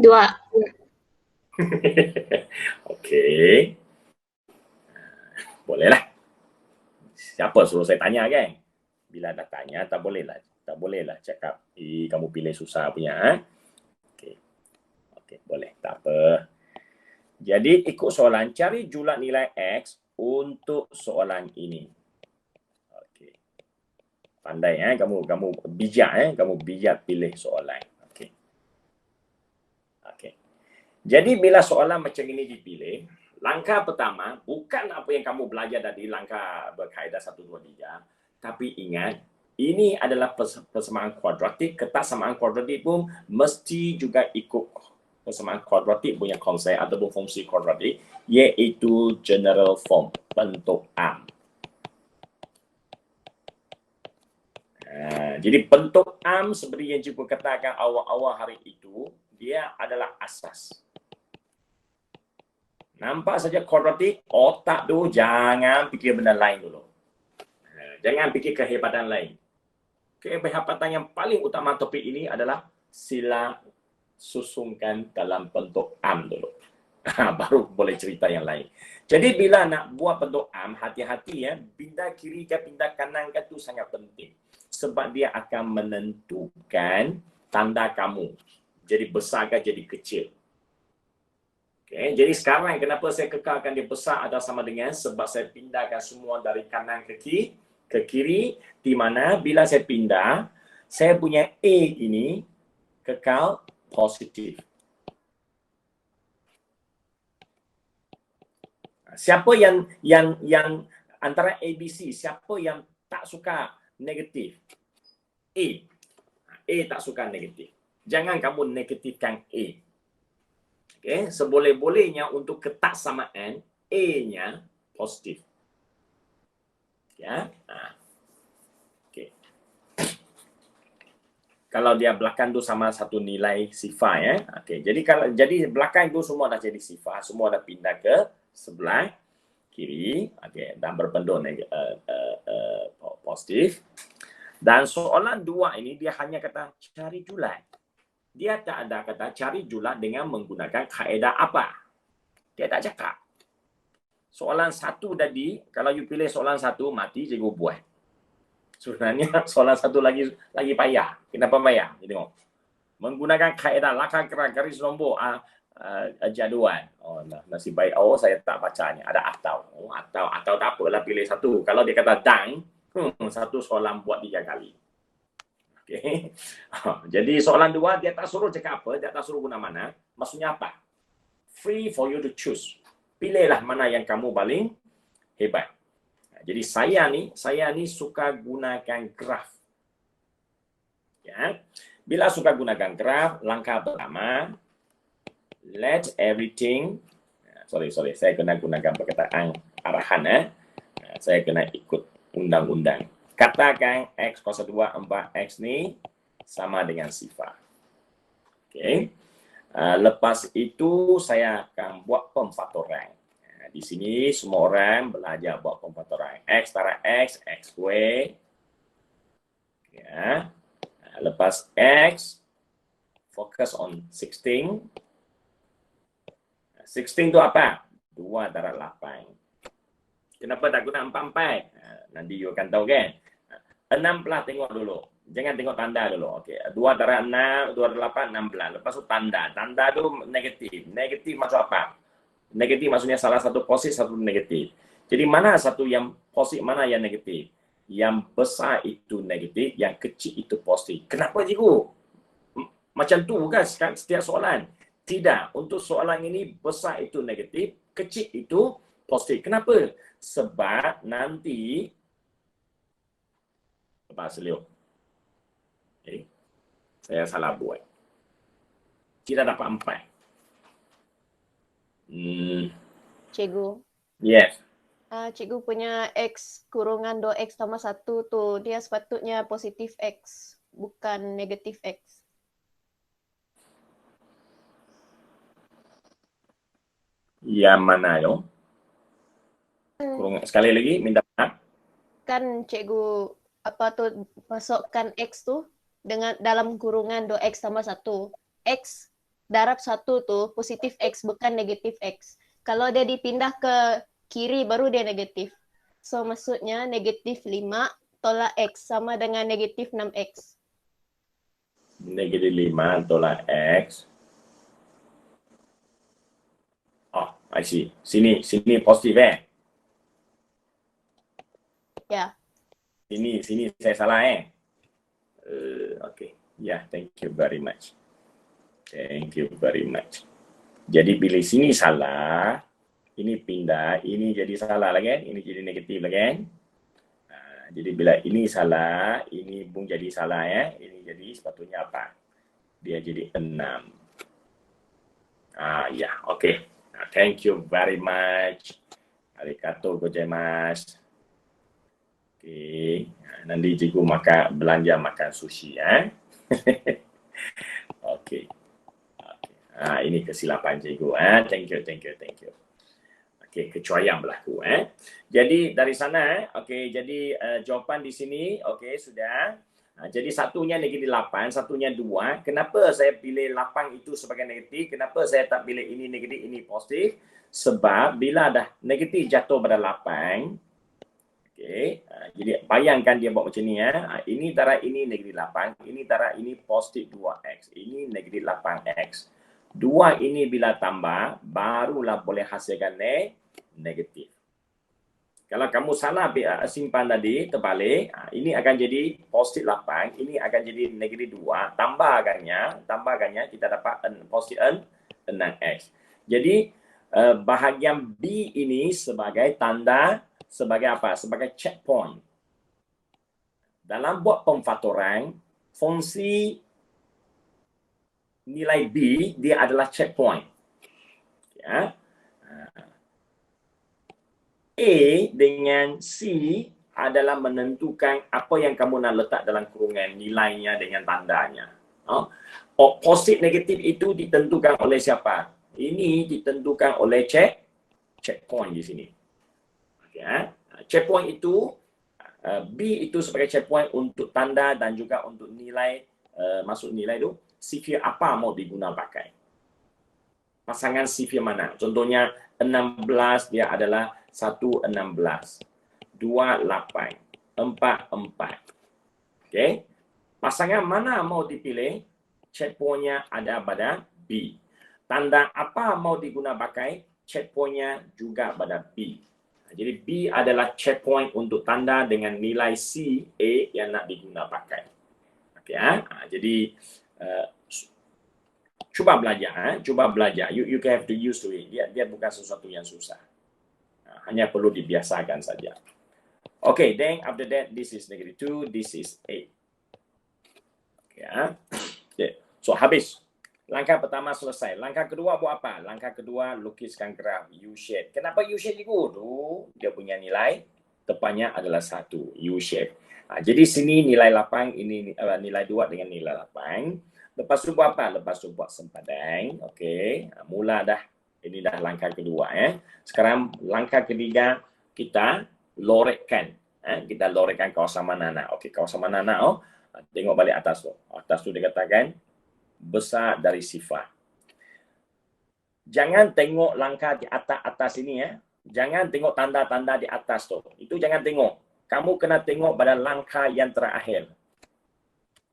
2. Okay. Boleh lah. Siapa suruh saya tanya kan? Bila dah tanya, tak boleh lah cakap, kamu pilih susah punya. Okay. Okay, boleh. Tak apa. Jadi, ikut soalan, cari jumlah nilai X untuk soalan ini. Okay. Pandai kamu bijak kamu bijak pilih soalan. Okay. Okay. Jadi, bila soalan macam ini dipilih, langkah pertama, bukan apa yang kamu belajar tadi, langkah berkaedah 1, 2, 3. Tapi ingat, ini adalah persamaan kuadratik. Ketaksamaan kuadratik pun mesti juga ikut persamaan kuadratik punya konsep ataupun fungsi kuadratik, iaitu general form, bentuk am. Jadi bentuk am seperti yang cikgu katakan awal-awal hari itu, dia adalah asas. Nampak saja kuadratik, otak tu jangan fikir benda lain dulu. Jangan fikir kehebatan lain. Kehebatan yang paling utama topik ini adalah sila susunkan dalam bentuk am dulu. Baru boleh cerita yang lain. Jadi bila nak buat bentuk am, hati-hati pindah kiri ke pindah kanan ke tu sangat penting. Sebab dia akan menentukan tanda kamu. Jadi besar ke jadi kecil. Okay, jadi sekarang kenapa saya kekalkan dia besar adalah sama dengan sebab saya pindahkan semua dari kanan ke kiri, di mana bila saya pindah, saya punya A ini kekal positif. Siapa yang antara ABC, siapa yang tak suka negatif? A. A tak suka negatif. Jangan kamu negatifkan A. Okay, seboleh-bolehnya untuk ketaksamaan A-nya positif. Ya. Okay. Kalau dia belakang tu sama satu nilai sifar Okay. Jadi belakang tu semua dah jadi sifar, semua dah pindah ke sebelah kiri. Okay. Dan berbentuk positif. Dan soalan 2 ini dia hanya kata cari julai. Dia tak ada kata cari jumlah dengan menggunakan kaedah apa. Dia tak cakap. Soalan satu tadi, kalau you pilih soalan satu, mati cikgu buat. Sebenarnya soalan satu lagi payah. Kenapa payah? Jadi tengok. Menggunakan kaedah lakar gerak garis nombor jadual. Oh, nasib baik. Oh, saya tak bacanya. Ada atau. Oh, atau tak apalah pilih satu. Kalau dia kata dan, satu soalan buat 3 kali. Okay. Jadi soalan 2, dia tak suruh cakap apa, dia tak suruh guna mana. Maksudnya apa? Free for you to choose. Pilihlah mana yang kamu paling hebat. Jadi saya ni suka gunakan graf. Ya. Bila suka gunakan graf, langkah pertama, let everything, sorry, saya kena gunakan perkataan arahan. Saya kena ikut undang-undang. Katakan X kuasa 2, 4X ni sama dengan sifar. Okay. Lepas itu saya akan buat pemfaktoran. Di sini semua orang belajar buat pemfaktoran. X tara X, X square. Ya. Lepas X, focus on 16. 16 tu apa? 2 tara 8. Kenapa tak guna 4? Nanti you akan tahu kan? 16 tengok dulu. Jangan tengok tanda dulu. Okey. 2 tara 6, 2 tara 8, 16. Lepas tu tanda. Tanda tu negatif. Negatif maksud apa? Negatif maksudnya salah satu positif, satu negatif. Jadi mana satu yang positif, mana yang negatif? Yang besar itu negatif, yang kecil itu positif. Kenapa cikgu? Macam tu bukan setiap soalan. Tidak. Untuk soalan ini besar itu negatif, kecil itu positif. Kenapa? Sebab nanti bahasa Leo. Okay. Saya salah buat. Kita dapat 4. Cikgu. Yes. Cikgu punya X kurungan 2X tambah 1 tu, dia sepatutnya positif X, bukan negatif X. Yang mana yo? Kurang sekali lagi minta maaf. Kan cikgu masukkan X tu dengan dalam kurungan 2X tambah 1. X darab 1 tu positif X, bukan negatif X. Kalau dia dipindah ke kiri baru dia negatif. So maksudnya negatif 5 tolak X sama dengan negatif 6X. Negatif 5 tolak X. Oh, I see. Sini positif Ya. Sini saya salah Okay. Yeah, thank you very much. Thank you very much. Jadi bila sini salah, ini pindah, ini jadi salah lagi kan? Ini jadi negatif lagi kan? Jadi bila ini salah, ini pun jadi salah ya. Ini jadi sepatutnya apa? Dia jadi 6. Ya, okay. Thank you very much. Arigatou gozaimasu. Okay. Nanti cikgu belanja makan sushi ya. Okay. Ini kesilapan cikgu. Thank you. Okay, kecuaian berlaku. Jadi dari sana, okay, jadi jawapan di sini, okay, sudah. Jadi satunya negatif 8, satunya 2. Kenapa saya pilih 8 itu sebagai negatif? Kenapa saya tak pilih ini negatif, ini positif? Sebab bila dah negatif jatuh pada 8, okay, jadi bayangkan dia buat macam ni ya. Ini darah ini negatif 8, ini darah ini positif 2x, ini negatif 8x. 2 ini bila tambah, barulah boleh hasilkan negatif. Kalau kamu salah simpan tadi, terbalik, ini akan jadi positif 8, ini akan jadi negatif 2, tambahkannya kita dapat positif 6x. Jadi bahagian B ini sebagai tanda, sebagai apa? Sebagai checkpoint. Dalam buat pemfaktoran, fungsi nilai B dia adalah checkpoint. Ya. A dengan C adalah menentukan apa yang kamu nak letak dalam kurungan, nilainya dengan tandanya. Positif negatif itu ditentukan oleh siapa? Ini ditentukan oleh checkpoint di sini. Ya. Checkpoint itu B itu sebagai checkpoint untuk tanda dan juga untuk nilai, masuk nilai itu sifir apa mau diguna pakai. Pasangan sifir mana? Contohnya 16 dia adalah 116, 28, 44. Okey. Pasangan mana mau dipilih? Checkpointnya ada pada B. Tanda apa mau diguna pakai? Checkpointnya juga pada B. Jadi B adalah checkpoint untuk tanda dengan nilai C, A yang nak diguna pakai. Okey, jadi cuba belajar, cuba belajar. You have to use to it. Dia bukan sesuatu yang susah. Hanya perlu dibiasakan saja. Okay, then after that, this is -2, this is 8. Okay. So, habis. Langkah pertama selesai. Langkah kedua buat apa? Langkah kedua, lukiskan graf U-shape. Kenapa U-shape itu? Dia punya nilai, depannya adalah 1, U-shape. Jadi sini nilai 8, ini nilai 2 dengan nilai 8. Lepas tu buat apa? Lepas tu buat sempadan. Okay. Mula dah. Ini dah langkah kedua. Sekarang langkah ketiga, kita lorekkan. Kita lorekkan kawasan mana. Okey, kawasan mana. Tengok balik atas tu. Atas tu dikatakan besar dari sifar. Jangan tengok langkah di atas ini ya. Jangan tengok tanda-tanda di atas tu. Itu jangan tengok. Kamu kena tengok pada langkah yang terakhir.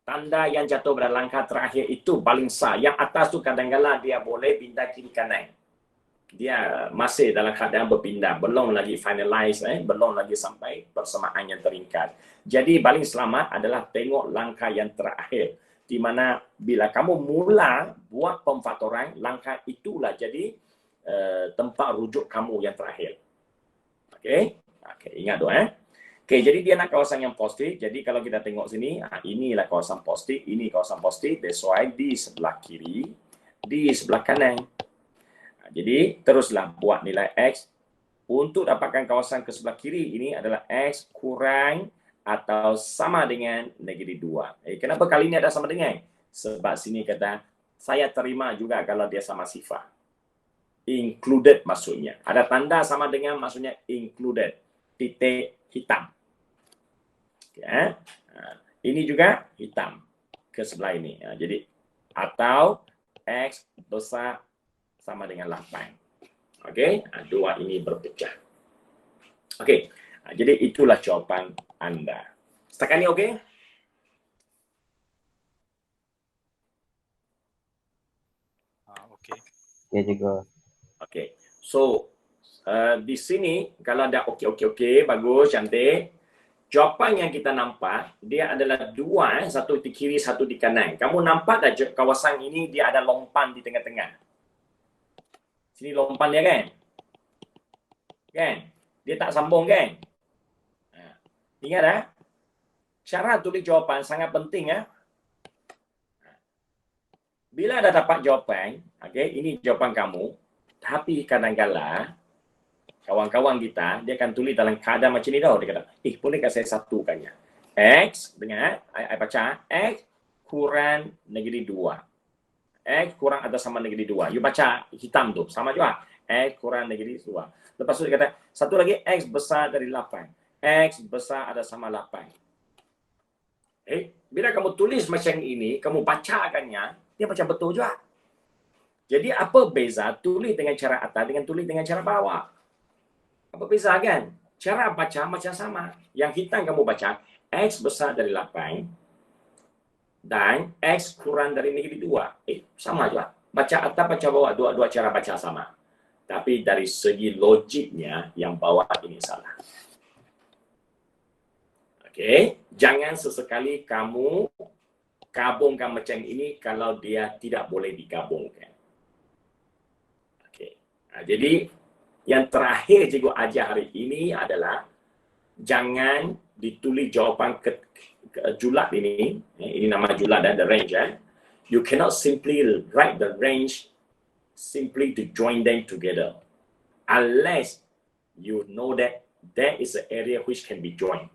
Tanda yang jatuh pada langkah terakhir itu paling sah. Yang atas tu kadang-kadang dia boleh pindah kiri kanan. Dia masih dalam keadaan berpindah, belum lagi finalize, belum lagi sampai persamaan yang teringkat. Jadi paling selamat adalah tengok langkah yang terakhir, di mana bila kamu mula buat pemfaktoran, langkah itulah jadi tempat rujuk kamu yang terakhir. Okey, ingat tu Okey, jadi dia nak kawasan yang positif. Jadi kalau kita tengok sini, inilah kawasan positif, ini kawasan positif. That's why di sebelah kiri, di sebelah kanan. Jadi, teruslah buat nilai X. Untuk dapatkan kawasan ke sebelah kiri, ini adalah X kurang atau sama dengan -2. Kenapa kali ini ada sama dengan? Sebab sini kata, saya terima juga kalau dia sama sifar. Included maksudnya. Ada tanda sama dengan maksudnya included. Titik hitam. Okay. Ini juga hitam ke sebelah ini. Jadi, atau X besar sama dengan 8. Okey, dua ini berpecah. Okey, jadi itulah jawapan anda. Setakat ini okey? Okey. Ya juga. Okey. So, di sini kalau ada okey, bagus, cantik. Jawapan yang kita nampak, dia adalah dua, satu di kiri, satu di kanan. Kamu nampak tak kawasan ini dia ada lompan di tengah-tengah? Sini lompan dia kan? Dia tak sambung kan? Ingat cara tulis jawapan sangat penting Bila dah dapat jawapan, ini jawapan kamu, tapi kadang-kadang kawan-kawan kita, dia akan tulis dalam keadaan macam ni tau. Dia kata, bolehkah saya satukannya? X, dengar, saya baca, X kurang -2. X kurang atau sama -2. You baca hitam tu, sama juga. X kurang -2. Lepas tu dia kata, satu lagi X besar dari 8. X besar ada sama 8. Bila kamu tulis macam ini, kamu bacakannya, dia macam betul juga. Jadi apa beza tulis dengan cara atas dengan tulis dengan cara bawah? Apa beza kan? Cara baca macam sama. Yang hitam kamu baca, X besar dari 8. Dan X kurang dari -2. Sama juga. Baca atas, baca bawah. Dua cara baca sama. Tapi dari segi logiknya, yang bawah ini salah. Okey. Jangan sesekali kamu gabungkan macam ini kalau dia tidak boleh digabungkan. Okey. Jadi, yang terakhir cikgu ajar hari ini adalah jangan ditulis jawapan julat ini nama julat dan the range. You cannot simply write the range simply to join them together unless you know that there is an area which can be joined.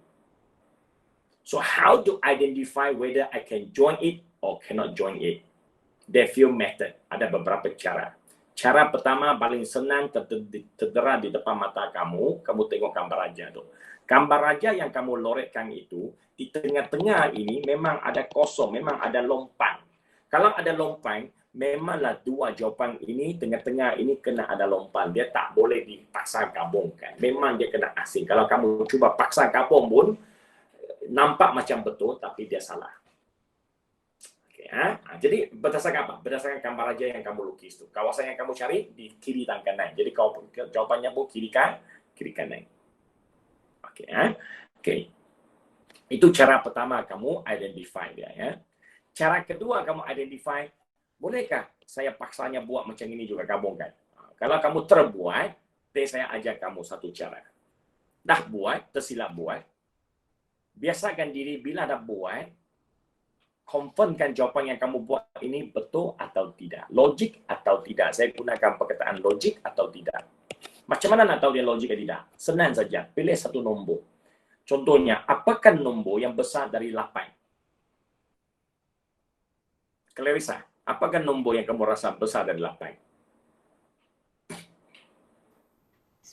So how to identify whether I can join it or cannot join it? There are few method. Ada beberapa cara. Cara pertama paling senang tertera di depan mata kamu. Kamu tengok gambar raja tu. Gambar raja yang kamu lorekkan itu, di tengah-tengah ini memang ada kosong, memang ada lompan. Kalau ada lompan, memanglah dua jawapan ini, tengah-tengah ini kena ada lompan. Dia tak boleh dipaksa gabungkan. Memang dia kena asing. Kalau kamu cuba paksa gabung pun, nampak macam betul, tapi dia salah. Okay, jadi berdasarkan apa? Berdasarkan gambar aja yang kamu lukis tu. Kawasan yang kamu cari di kiri dan kanan. Jadi jawapannya pun kiri kanan. Okay, okay. Itu cara pertama kamu identify dia. Ya. Cara kedua kamu identify, bolehkah saya paksanya buat macam ini juga gabungkan? Kalau kamu terbuat, saya ajar kamu satu cara. Dah buat, tersilap buat. Biasakan diri bila dah buat, confirmkan jawapan yang kamu buat ini betul atau tidak. Logik atau tidak. Saya gunakan perkataan logik atau tidak. Macam mana nak tahu dia logik atau tidak? Senang saja. Pilih satu nombor. Contohnya, apakah nombor yang besar dari 8? Clarissa, apakah nombor yang kamu rasa besar dari 8?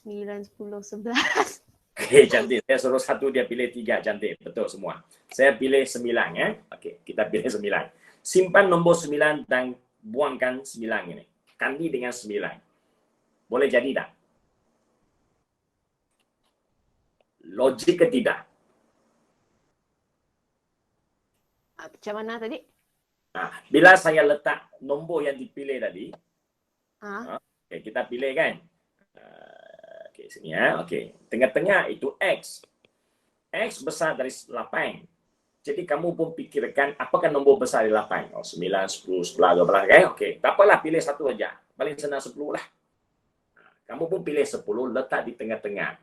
9, 10, 11. Okey, cantik. Saya suruh satu, dia pilih 3. Cantik. Betul semua. Saya pilih 9. Ya. Okey, kita pilih 9. Simpan nombor 9 dan buangkan 9 ini. Kandi dengan 9. Boleh jadi tak? Logik ke tidak? Macam mana tadi? Bila saya letak nombor yang dipilih tadi, okay, kita pilih kan? Okey, sini ya. Okey, tengah-tengah itu X. X besar dari 8. Jadi kamu pun fikirkan apakah nombor besar dari 8? 9, 10, 11, 12 kan? Okey, tak apalah, pilih satu aja. Paling senang 10 lah. Kamu pun pilih 10, letak di tengah-tengah.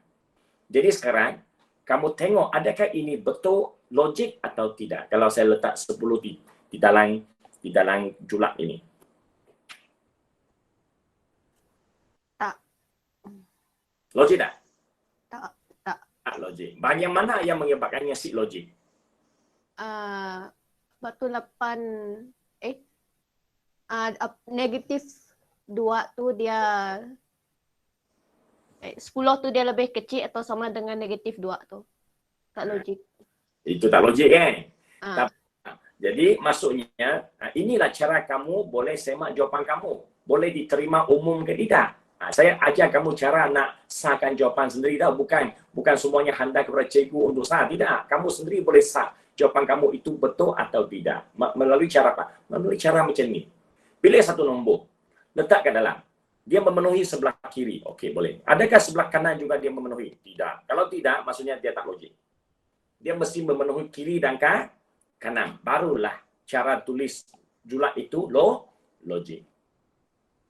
Jadi sekarang kamu tengok adakah ini betul logik atau tidak. Kalau saya letak 10 di dalam julap ini. Tak. Logik tak? Tak. Tak logik. Bahagian mana yang menyebabkannya si logik? Batu 8 negatif 2 tu dia 10 tu dia lebih kecil atau sama dengan negatif 2 tu. Tak logik. Itu tak logik kan? Jadi maksudnya inilah cara kamu boleh semak jawapan kamu. Boleh diterima umum ke tidak. Saya ajar kamu cara nak sahkan jawapan sendiri dah. Bukan semuanya handai kepada cikgu untuk sah. Tidak. Kamu sendiri boleh sah jawapan kamu itu betul atau tidak. Melalui cara apa? Melalui cara macam ni. Pilih satu nombor. Letak ke dalam. Dia memenuhi sebelah kiri. Okey, boleh. Adakah sebelah kanan juga dia memenuhi? Tidak. Kalau tidak, maksudnya dia tak logik. Dia mesti memenuhi kiri dan kanan. Barulah cara tulis julap itu logik.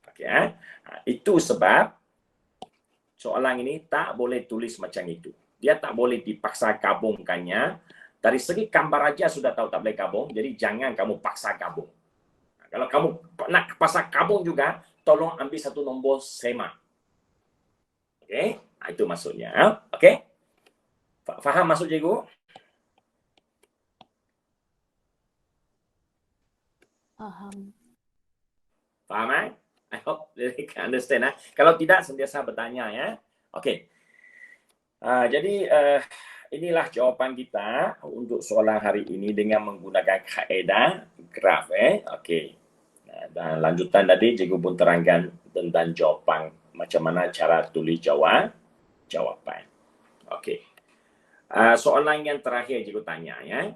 Okey, itu sebab soalan ini tak boleh tulis macam itu. Dia tak boleh dipaksa gabungkannya. Dari segi gambar aja sudah tahu tak boleh gabung. Jadi jangan kamu paksa gabung. Kalau kamu nak paksa gabung juga, tolong ambil satu nombor semak. Okey, itu maksudnya. Okey? Faham maksud cikgu? Faham. Faham? I hope they can understand. Kalau tidak, sentiasa bertanya ya. Okey. Jadi inilah jawapan kita untuk soalan hari ini dengan menggunakan kaedah graf. Okey. Dan lanjutan tadi cikgu pun terangkan tentang jawapan, macam mana cara tulis jawapan. Okey. Soalan yang terakhir cikgu tanya ya.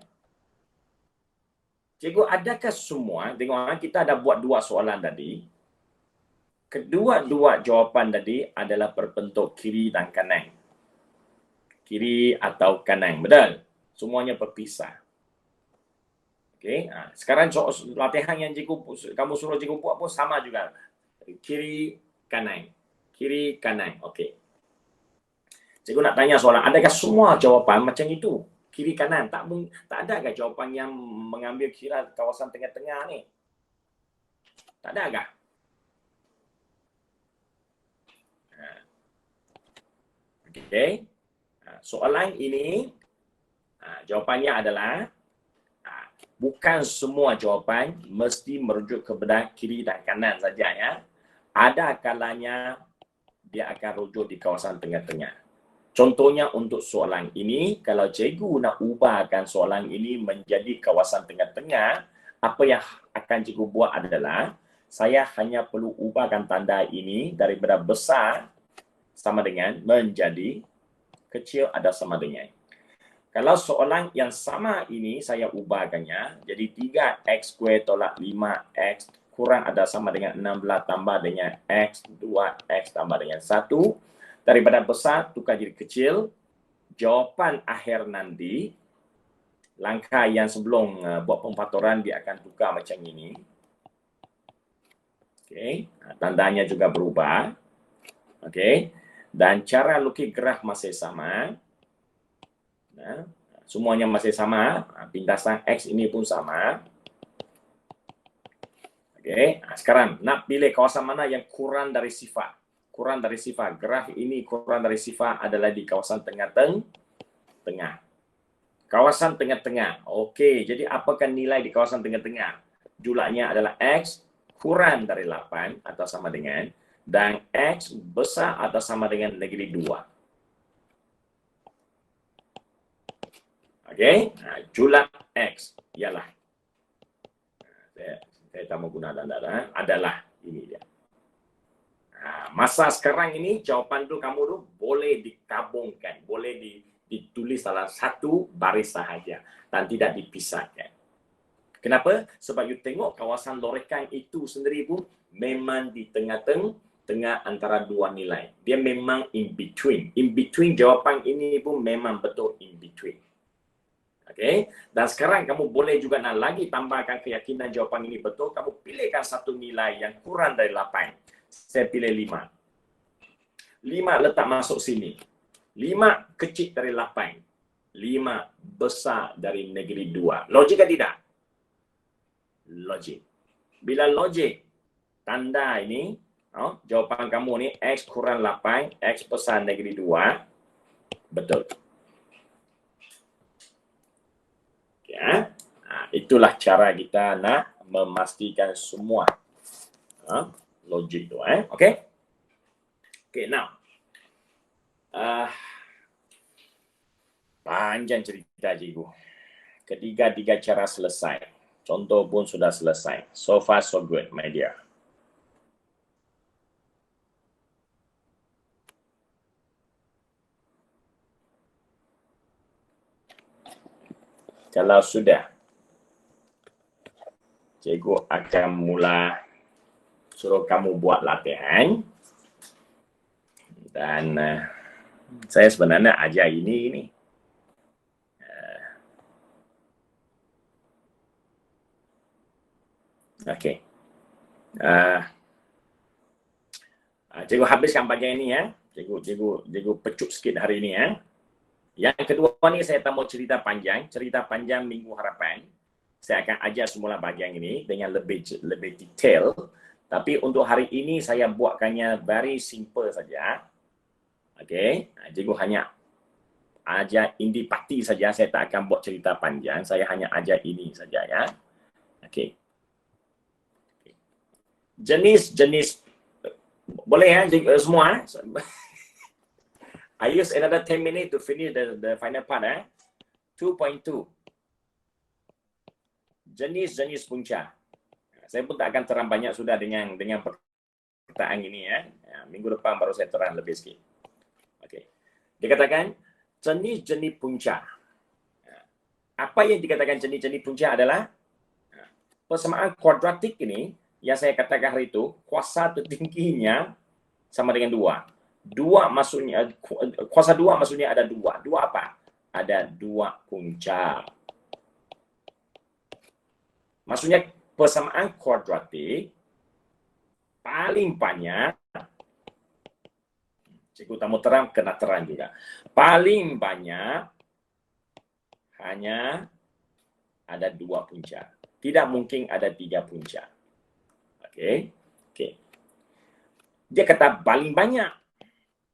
Cikgu, adakah semua, tengok kita ada buat 2 soalan tadi. Kedua-dua jawapan tadi adalah berbentuk kiri dan kanan. Kiri atau kanan, betul? Semuanya berpisah. Okey, sekarang latihan yang kamu suruh cikgu buat pun sama juga. Kiri, kanan. Kiri, kanan. Okey. Cikgu nak tanya soalan, adakah semua jawapan macam itu? Kiri, kanan. Tak ada ke jawapan yang mengambil kira kawasan tengah-tengah ni? Tak ada ke? Okey. Soalan ini, jawapannya adalah bukan semua jawapan mesti merujuk kepada kiri dan kanan saja ya. Ada kalanya dia akan rujuk di kawasan tengah-tengah. Contohnya untuk soalan ini, kalau cikgu nak ubahkan soalan ini menjadi kawasan tengah-tengah, apa yang akan cikgu buat adalah saya hanya perlu ubahkan tanda ini daripada besar sama dengan menjadi kecil ada sama dengan. Kalau soalan yang sama ini saya ubahkannya jadi 3x² tolak 5x kurang ada sama dengan 16 tambah dengan x, 2x tambah dengan 1. Daripada besar tukar jadi kecil. Jawapan akhir nanti, langkah yang sebelum buat pemfaktoran dia akan tukar macam ini. Okey, tandanya juga berubah. Okey, dan cara lukis graf masih sama. Nah, semuanya masih sama, pintasan X ini pun sama. Okey, sekarang nak pilih kawasan mana yang kurang dari sifar. Kurang dari sifar, graf ini kurang dari sifar adalah di kawasan tengah. Kawasan tengah-tengah. Okey, jadi apakah nilai di kawasan tengah-tengah? Jumlahnya adalah X kurang dari 8 atau sama dengan, dan X besar atau sama dengan negeri 2. Okey, jumlah X ialah, saya tak mau guna tanda adalah ini dia. Masa sekarang ini jawapan tu kamu tu boleh dikabungkan, boleh ditulis dalam satu baris sahaja dan tidak dipisahkan. Kenapa? Sebab you tengok kawasan lorekan itu sendiri pun memang di tengah antara dua nilai. Dia memang in between. In between jawapan ini pun memang betul in between. Okey, dan sekarang kamu boleh juga nak lagi tambahkan keyakinan jawapan ini betul, kamu pilihkan satu nilai yang kurang dari 8. Saya pilih 5. 5 letak masuk sini. 5 kecil dari 8. 5 besar dari negeri 2. Logik ke tidak? Logik. Bila logik, tanda ini, jawapan kamu ni X kurang 8, X besar negeri 2. Betul. Ya, itulah cara kita nak memastikan semua logik tu, okay? Okay, now panjang cerita cikgu. Ketiga cara selesai. Contoh pun sudah selesai. So far so good, my dear. Kalau sudah, cikgu akan mula suruh kamu buat latihan. Dan saya sebenarnya ajar ini. Okey. Cikgu habiskan bagian ini ya. Cikgu pecut sikit hari ini ya. Yang kedua ni saya tak mau cerita panjang Minggu Harapan. Saya akan ajar semula bahagian ini dengan lebih detail. Tapi untuk hari ini saya buatkannya very simple saja. Okey, cikgu hanya ajar indipati saja. Saya tak akan buat cerita panjang. Saya hanya ajar ini saja ya. Okey. Jenis boleh ya semua. I use another 10 minutes to finish the final part. 2.2. Jenis punca. Saya pun tak akan terang banyak sudah dengan perkataan ini ya. Minggu depan baru saya terang lebih sikit. Okey. Dikatakan jenis-jenis punca. Apa yang dikatakan jenis-jenis punca adalah persamaan kuadratik ini yang saya katakan hari itu, kuasa tertingginya sama dengan 2. Kuasa 2 maksudnya ada 2. 2 apa? Ada 2 punca. Maksudnya persamaan kuadratik paling banyak, cikgu tamu terang kena terang juga. Paling banyak hanya ada 2 punca. Tidak mungkin ada 3 punca. Okey. Dia kata paling banyak.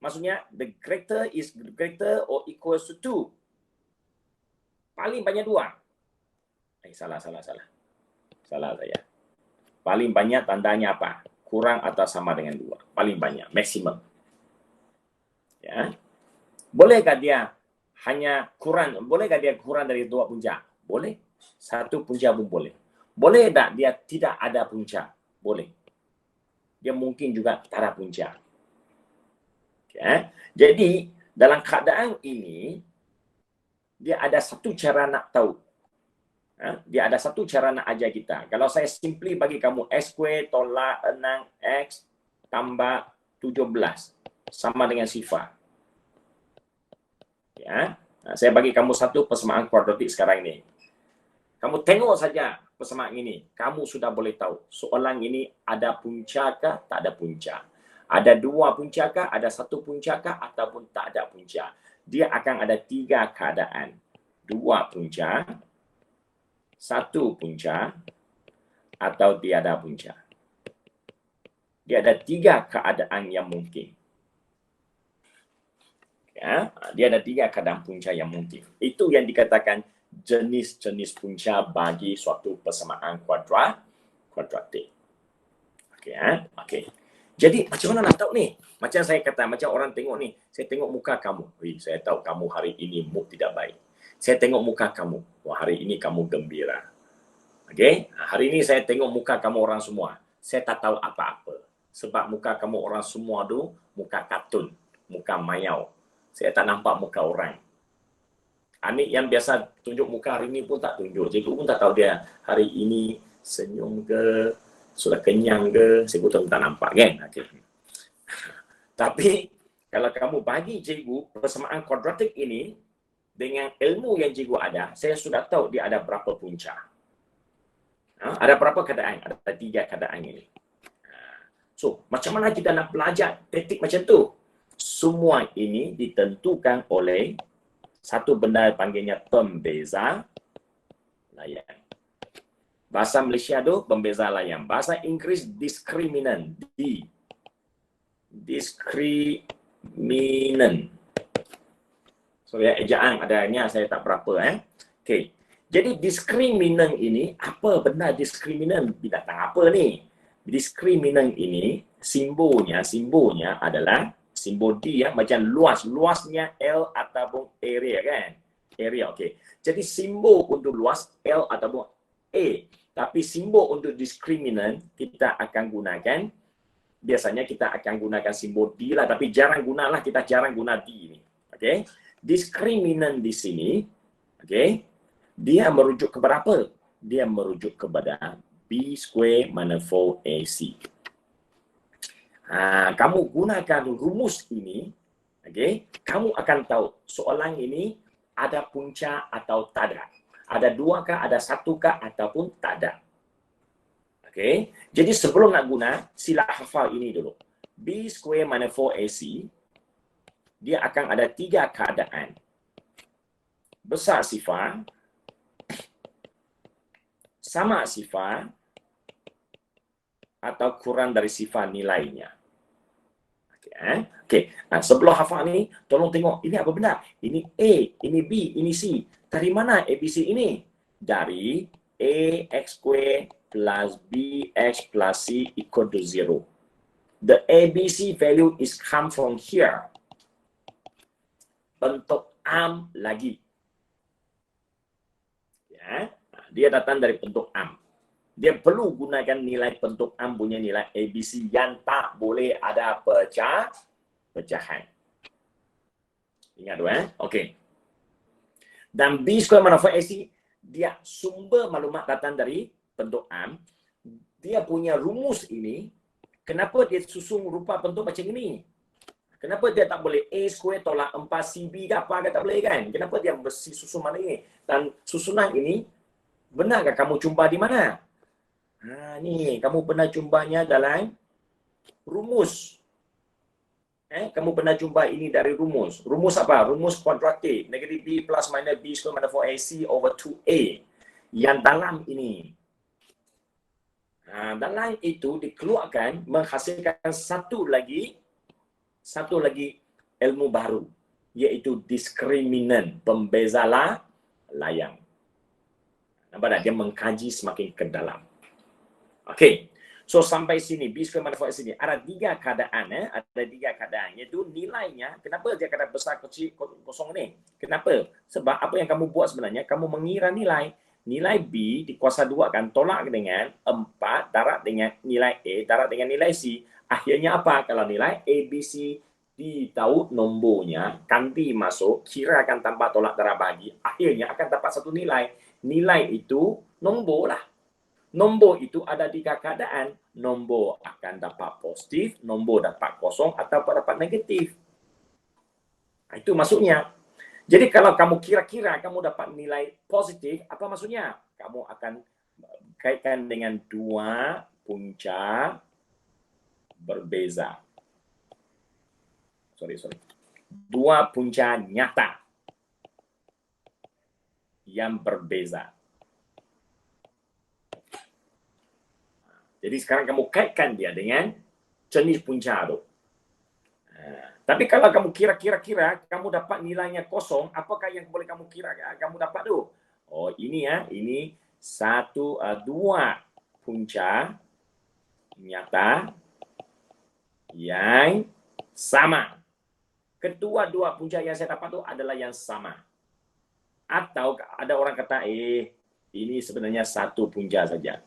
Maksudnya the greater is greater or equals to 2. Paling banyak 2. Salah saya. Paling banyak tandanya apa? Kurang atau sama dengan 2. Paling banyak, maksimum. Ya. Bolehkah dia kurang dari 2 punca? Boleh. 1 punca pun boleh. Boleh tak dia tidak ada punca? Boleh. Dia mungkin juga tak ada punca. Okay. Jadi, dalam keadaan ini, dia ada satu cara nak tahu. Dia ada satu cara nak ajar kita. Kalau saya simply bagi kamu x² tolak 6x tambah 17 sama dengan sifar. Ya, saya bagi kamu satu persamaan kuadratik sekarang ini. Kamu tengok saja persamaan ini, kamu sudah boleh tahu soalan ini ada punca kah, tak ada punca. Ada dua punca kah, ada satu punca kah, ataupun tak ada punca. Dia akan ada tiga keadaan. Dua punca, satu punca, atau tiada punca. Dia ada tiga keadaan yang mungkin. Ya, dia ada tiga keadaan punca yang mungkin. Itu yang dikatakan jenis-jenis punca bagi suatu persamaan kuadratik. Okey, okey. Jadi macam mana nak tahu ni? Macam saya kata, macam orang tengok ni, saya tengok muka kamu. Saya tahu kamu hari ini mood tidak baik. Saya tengok muka kamu, wah hari ini kamu gembira. Okey, hari ini saya tengok muka kamu orang semua. Saya tak tahu apa-apa. Sebab muka kamu orang semua tu muka kartun, muka mayau. Saya tak nampak muka orang. Anik yang biasa tunjuk muka hari ini pun tak tunjuk. Cikgu pun tak tahu dia hari ini senyum ke, sudah kenyang ke, cikgu pun tak nampak kan. Okay. Tapi kalau kamu bagi cikgu persamaan kuadratik ini dengan ilmu yang cikgu ada, saya sudah tahu dia ada berapa punca. Ada berapa keadaan? Ada tiga keadaan ini. So, macam mana kita nak belajar taktik macam tu? Semua ini ditentukan oleh satu benda panggilnya pembeza layan. Bahasa Malaysia tu pembeza layan. Bahasa Inggeris discriminant. Discriminant. So ya, ejaan adanya saya tak berapa. Okay. Jadi discriminant ini, apa benda discriminant? Binatang apa ni? Discriminant ini, simbolnya adalah simbol D ya, macam luasnya L ataupun area kan. Area, okey. Jadi simbol untuk luas L ataupun A. Tapi simbol untuk discriminant kita akan gunakan, biasanya kita akan gunakan simbol D lah, tapi kita jarang guna D ini. Okey. Discriminant di sini, okey, dia merujuk kepada apa? Dia merujuk kepada B² manifold AC. Kamu gunakan rumus ini, okay, kamu akan tahu soalan ini ada punca atau tak ada. Ada dua kah, ada satu kah, ataupun tak ada. Okay. Jadi sebelum nak guna, sila hafal ini dulu. B² manifold AC, dia akan ada tiga keadaan. Besar sifar, sama sifar, atau kurang dari sifar nilainya. Okey. Sebelum hafal ni, tolong tengok ini apa benda? Ini A, ini B, ini C. Dari mana ABC ini? Dari AX² plus BX plus C equal to 0. The ABC value is come from here. Bentuk am lagi. Ya, dia datang dari bentuk am. Dia perlu gunakan nilai bentuk am punya nilai ABC yang tak boleh ada pecahan. Ingat tu Okey. Dan B² manifold AC, dia sumber maklumat datang dari bentuk am. Dia punya rumus ini, kenapa dia susun rupa bentuk macam ini? Kenapa dia tak boleh A² tolak 4CB ke apa ke tak boleh kan? Kenapa dia mesti susun mana ini? Dan susunan ini, benarkah kamu jumpa di mana? Ni, kamu pernah jumpanya dalam rumus. Kamu pernah jumpa ini dari rumus. Rumus apa? Rumus kuadratik. Negatif B plus minus B² manifold AC over 2A. Yang dalam ini. Dalam itu dikeluarkan, menghasilkan satu lagi ilmu baru. Iaitu discriminant. Pembeza layang. Nampak tak? Dia mengkaji semakin ke dalam. Okey. So sampai sini B² manifold sini ada tiga keadaan ada tiga keadaan, iaitu nilainya. Kenapa dia kata besar kecil kosong ni? Kenapa? Sebab apa yang kamu buat sebenarnya, kamu mengira nilai nilai B dikuasa 2 kan, tolak dengan 4 darab dengan nilai A darab dengan nilai C. Akhirnya apa? Kalau nilai A, B, C ditahu nombornya, ganti masuk, kirakan tanpa tolak darab bagi, akhirnya akan dapat satu nilai. Nilai itu nombor lah. Nombor itu ada 3 keadaan. Nombor akan dapat positif, nombor dapat kosong, atau dapat negatif. Itu maksudnya. Jadi kalau kamu kira-kira kamu dapat nilai positif, apa maksudnya? Kamu akan kaitkan dengan 2 punca berbeza. Sorry. 2 punca nyata yang berbeza. Jadi sekarang kamu kaitkan dia dengan jenis punca itu. Tapi kalau kamu kira-kira kamu dapat nilainya kosong, apakah yang boleh kamu kira kamu dapat tu? Oh, ini ya, ini 2 punca nyata yang sama. Kedua-dua punca yang saya dapat itu adalah yang sama. Atau ada orang kata, ini sebenarnya 1 punca saja.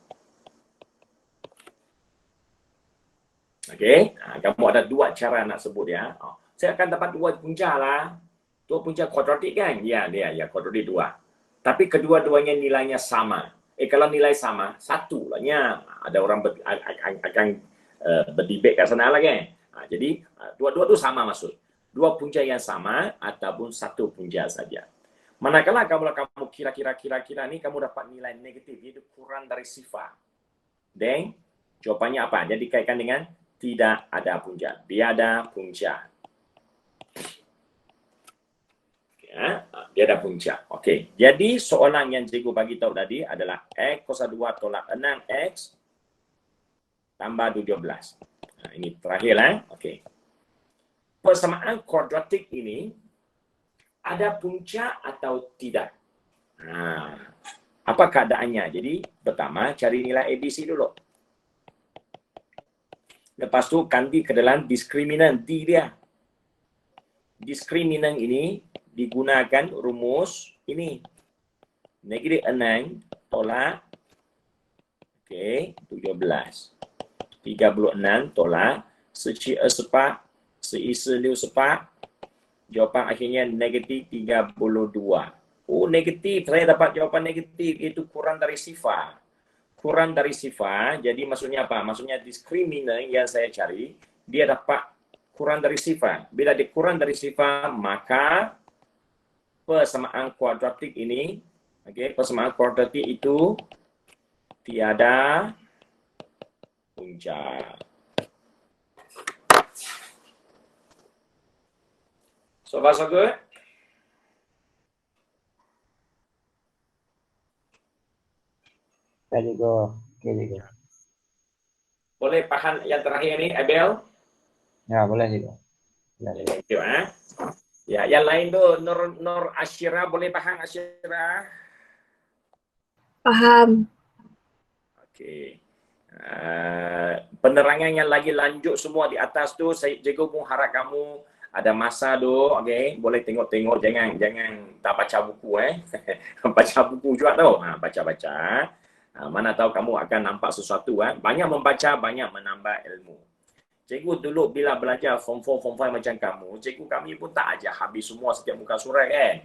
Okey, kamu ada 2 cara nak sebut ya. Saya akan dapat 2 punca lah. 2 punca kuadratik kan? Ya, kuadratik 2. Tapi kedua-duanya nilainya sama. Kalau nilai sama, 1 lahnya. Ada orang akan berdebat kat sana lah kan? Jadi, dua-dua tu sama maksud. 2 punca yang sama ataupun 1 punca saja. Manakala kamu kira-kira ni kamu dapat nilai negatif, iaitu kurang dari sifar. Dan jawapannya apa? Jadi kaitkan dengan tidak ada punca. Tiada punca. Ya, dia ada punca. Okey. Jadi soalan yang cikgu bagi tahu tadi adalah X kuasa 2 tolak 6X tambah 17. Ini terakhir lah. Okey. Persamaan kuadratik ini ada punca atau tidak? Apa keadaannya? Jadi pertama cari nilai ABC dulu. Lepas tu ganti ke dalam diskriminan D dia. Diskriminan ini digunakan rumus ini. Negatif 6 tolak 17. 36 tolak sepak seisi sepak. Jawapan akhirnya negatif 32. Oh, negatif. Saya dapat jawapan negatif. Itu kurang dari sifar. Kurang dari sifar. Jadi maksudnya apa? Maksudnya diskriminan yang saya cari, dia dapat kurang dari sifar. Bila dia kurang dari sifar, maka persamaan kuadratik ini, persamaan kuadratik itu tiada punca. So far so good? Saya juga. Okey juga. Boleh faham yang terakhir ni, Abel? Ya, boleh juga. Thank you, Ya, yang lain tu Nur Asyira, boleh faham Asyira? Paham. Okey. Penerangan yang lagi lanjut semua di atas tu, saya cikgu pun harap kamu ada masa tu, okey, boleh tengok-tengok, jangan tak baca buku baca buku juga tau. Baca-baca. Mana tahu kamu akan nampak sesuatu Banyak membaca, banyak menambah ilmu. Cikgu dulu bila belajar form 4, form 5 macam kamu, cikgu kami pun tak ajar habis semua setiap muka surat kan.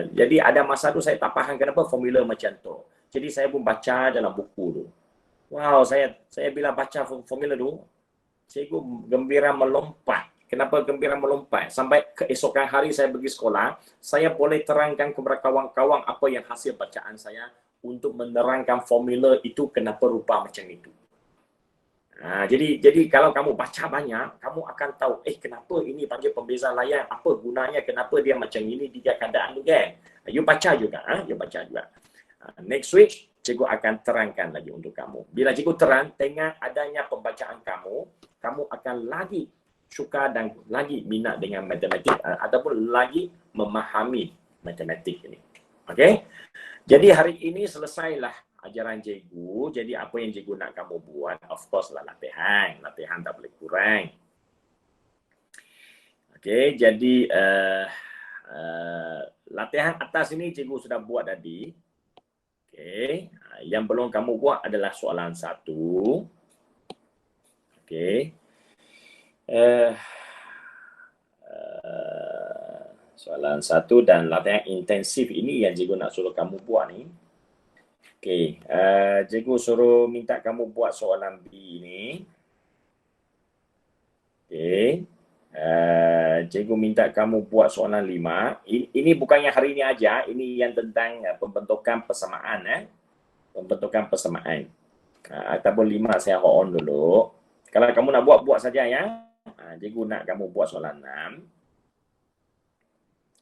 Jadi ada masa tu saya tak faham kenapa formula macam tu. Jadi saya pun baca dalam buku tu. Wow, saya bila baca formula tu, cikgu gembira melompat. Kenapa gembira melompat? Sampai keesokan hari saya pergi sekolah, saya boleh terangkan kepada kawan-kawan apa yang hasil bacaan saya untuk menerangkan formula itu kenapa rupa macam itu. Jadi kalau kamu baca banyak, kamu akan tahu, kenapa ini panggil pembeza layan, apa gunanya, kenapa dia macam ini di keadaan tu kan. You baca juga, Next week, cikgu akan terangkan lagi untuk kamu. Bila cikgu terang, dengan adanya pembacaan kamu akan lagi suka dan lagi minat dengan matematik ataupun lagi memahami matematik ini. Okey? Jadi hari ini selesailah ajaran cikgu. Jadi apa yang cikgu nak kamu buat, of course lah latihan. Latihan tak boleh kurang. Okey, jadi latihan atas ini cikgu sudah buat tadi. Okey, yang belum kamu buat adalah soalan 1. Okey. Soalan 1 dan latihan intensif ini yang cikgu nak suruh kamu buat ni. Okey, cikgu suruh minta kamu buat soalan B ni. Okey. Cikgu minta kamu buat soalan 5. Ini bukannya hari ini aja, ini yang tentang pembentukan persamaan. Pembentukan persamaan. Ataupun 5 saya hold on dulu. Kalau kamu nak buat saja ya. Cikgu nak kamu buat soalan 6.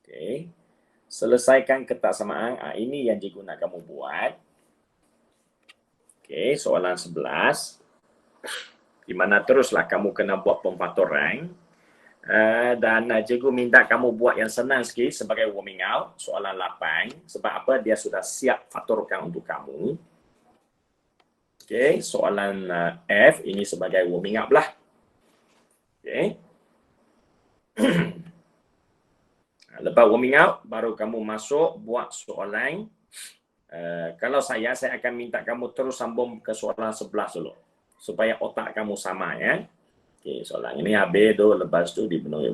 Okey. Selesaikan ketaksamaan. Ini yang cikgu nak kamu buat. Okey, soalan 11. Di mana teruslah kamu kena buat pemfaktoran. Dan cikgu minta kamu buat yang senang sikit sebagai warming out, soalan 8. Sebab apa? Dia sudah siap faktorkan untuk kamu. Okey, soalan F ini sebagai warming up lah. Okey. Lepas warming out, baru kamu masuk buat soalan. Kalau saya akan minta kamu terus sambung ke soalan 11 dulu. Supaya otak kamu sama ya. Okey, soalan ini habis tu, lepas tu dipenuhi.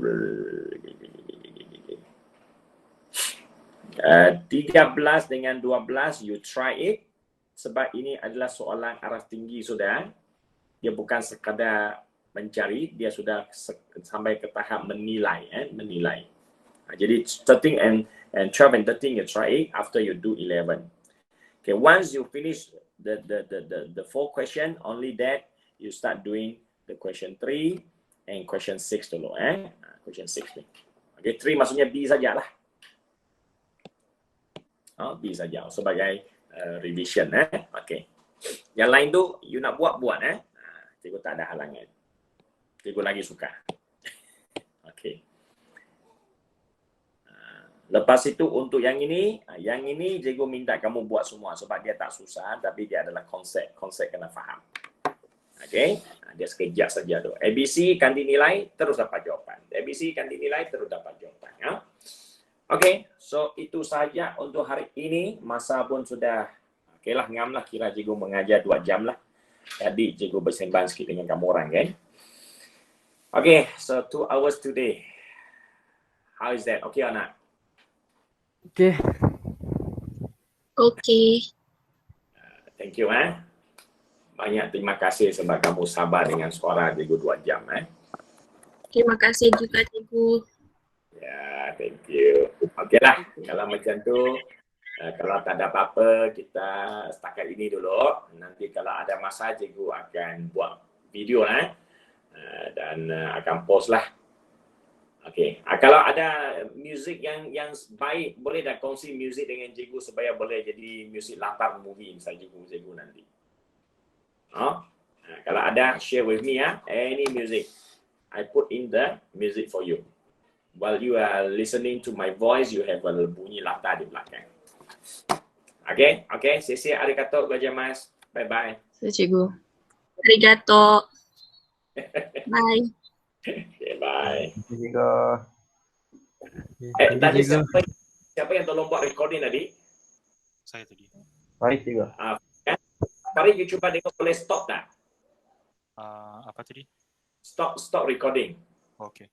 13 dengan 12, you try it. Sebab ini adalah soalan araf tinggi sudah. Dia bukan sekadar mencari, dia sudah sampai ke tahap menilai. Menilai. Jadi 13 and 12 and 13 you try it after you do 11. Okay, once you finish the 4 question, only that you start doing the question 3 and question 6 dulu. Question 6 ni. Okay, 3 maksudnya B sajalah. B saja sebagai revision. Okay. Yang lain tu, you nak buat. Cikgu tak ada halangan. Cikgu lagi suka. Okay. Lepas itu untuk yang ini cikgu minta kamu buat semua sebab dia tak susah tapi dia adalah konsep kena faham. Okey, dia sekejap saja tu. ABC kan dinilai terus dapat jawapan. ABC kan dinilai terus dapat jawapan ya. Okey, so itu saja untuk hari ini. Masa pun sudah okeylah ngam lah, kira cikgu mengajar 2 jam lah. Jadi cikgu bersembang sikit dengan kamu orang kan. Okey, so 2 hours today. How is that? Okay or not? Okay. Okay. Thank you Banyak terima kasih sebab kamu sabar dengan suara cikgu 2 jam Terima kasih juga cikgu. Ya, thank you. Okeylah, kalau macam tu kalau tak ada apa-apa kita setakat ini dulu. Nanti kalau ada masa cikgu akan buat video dan akan post lah. Okey. Kalau ada muzik yang baik, boleh dah kongsi muzik dengan cikgu supaya boleh jadi muzik latar movie misalnya cikgu nanti. Kalau ada, share with me any music. I put in the music for you. While you are listening to my voice, you have a bunyi latar di belakang. Okay, sesi arigato gozaimasu. Bye-bye. Cikgu. Arigato. Bye. Okay, bye. Juga. Tadi siapa yang tolong buat recording tadi? Saya tadi. Baik juga. Farid, you cuba tengok boleh stop tak? Apa tadi? Stop recording. Oke.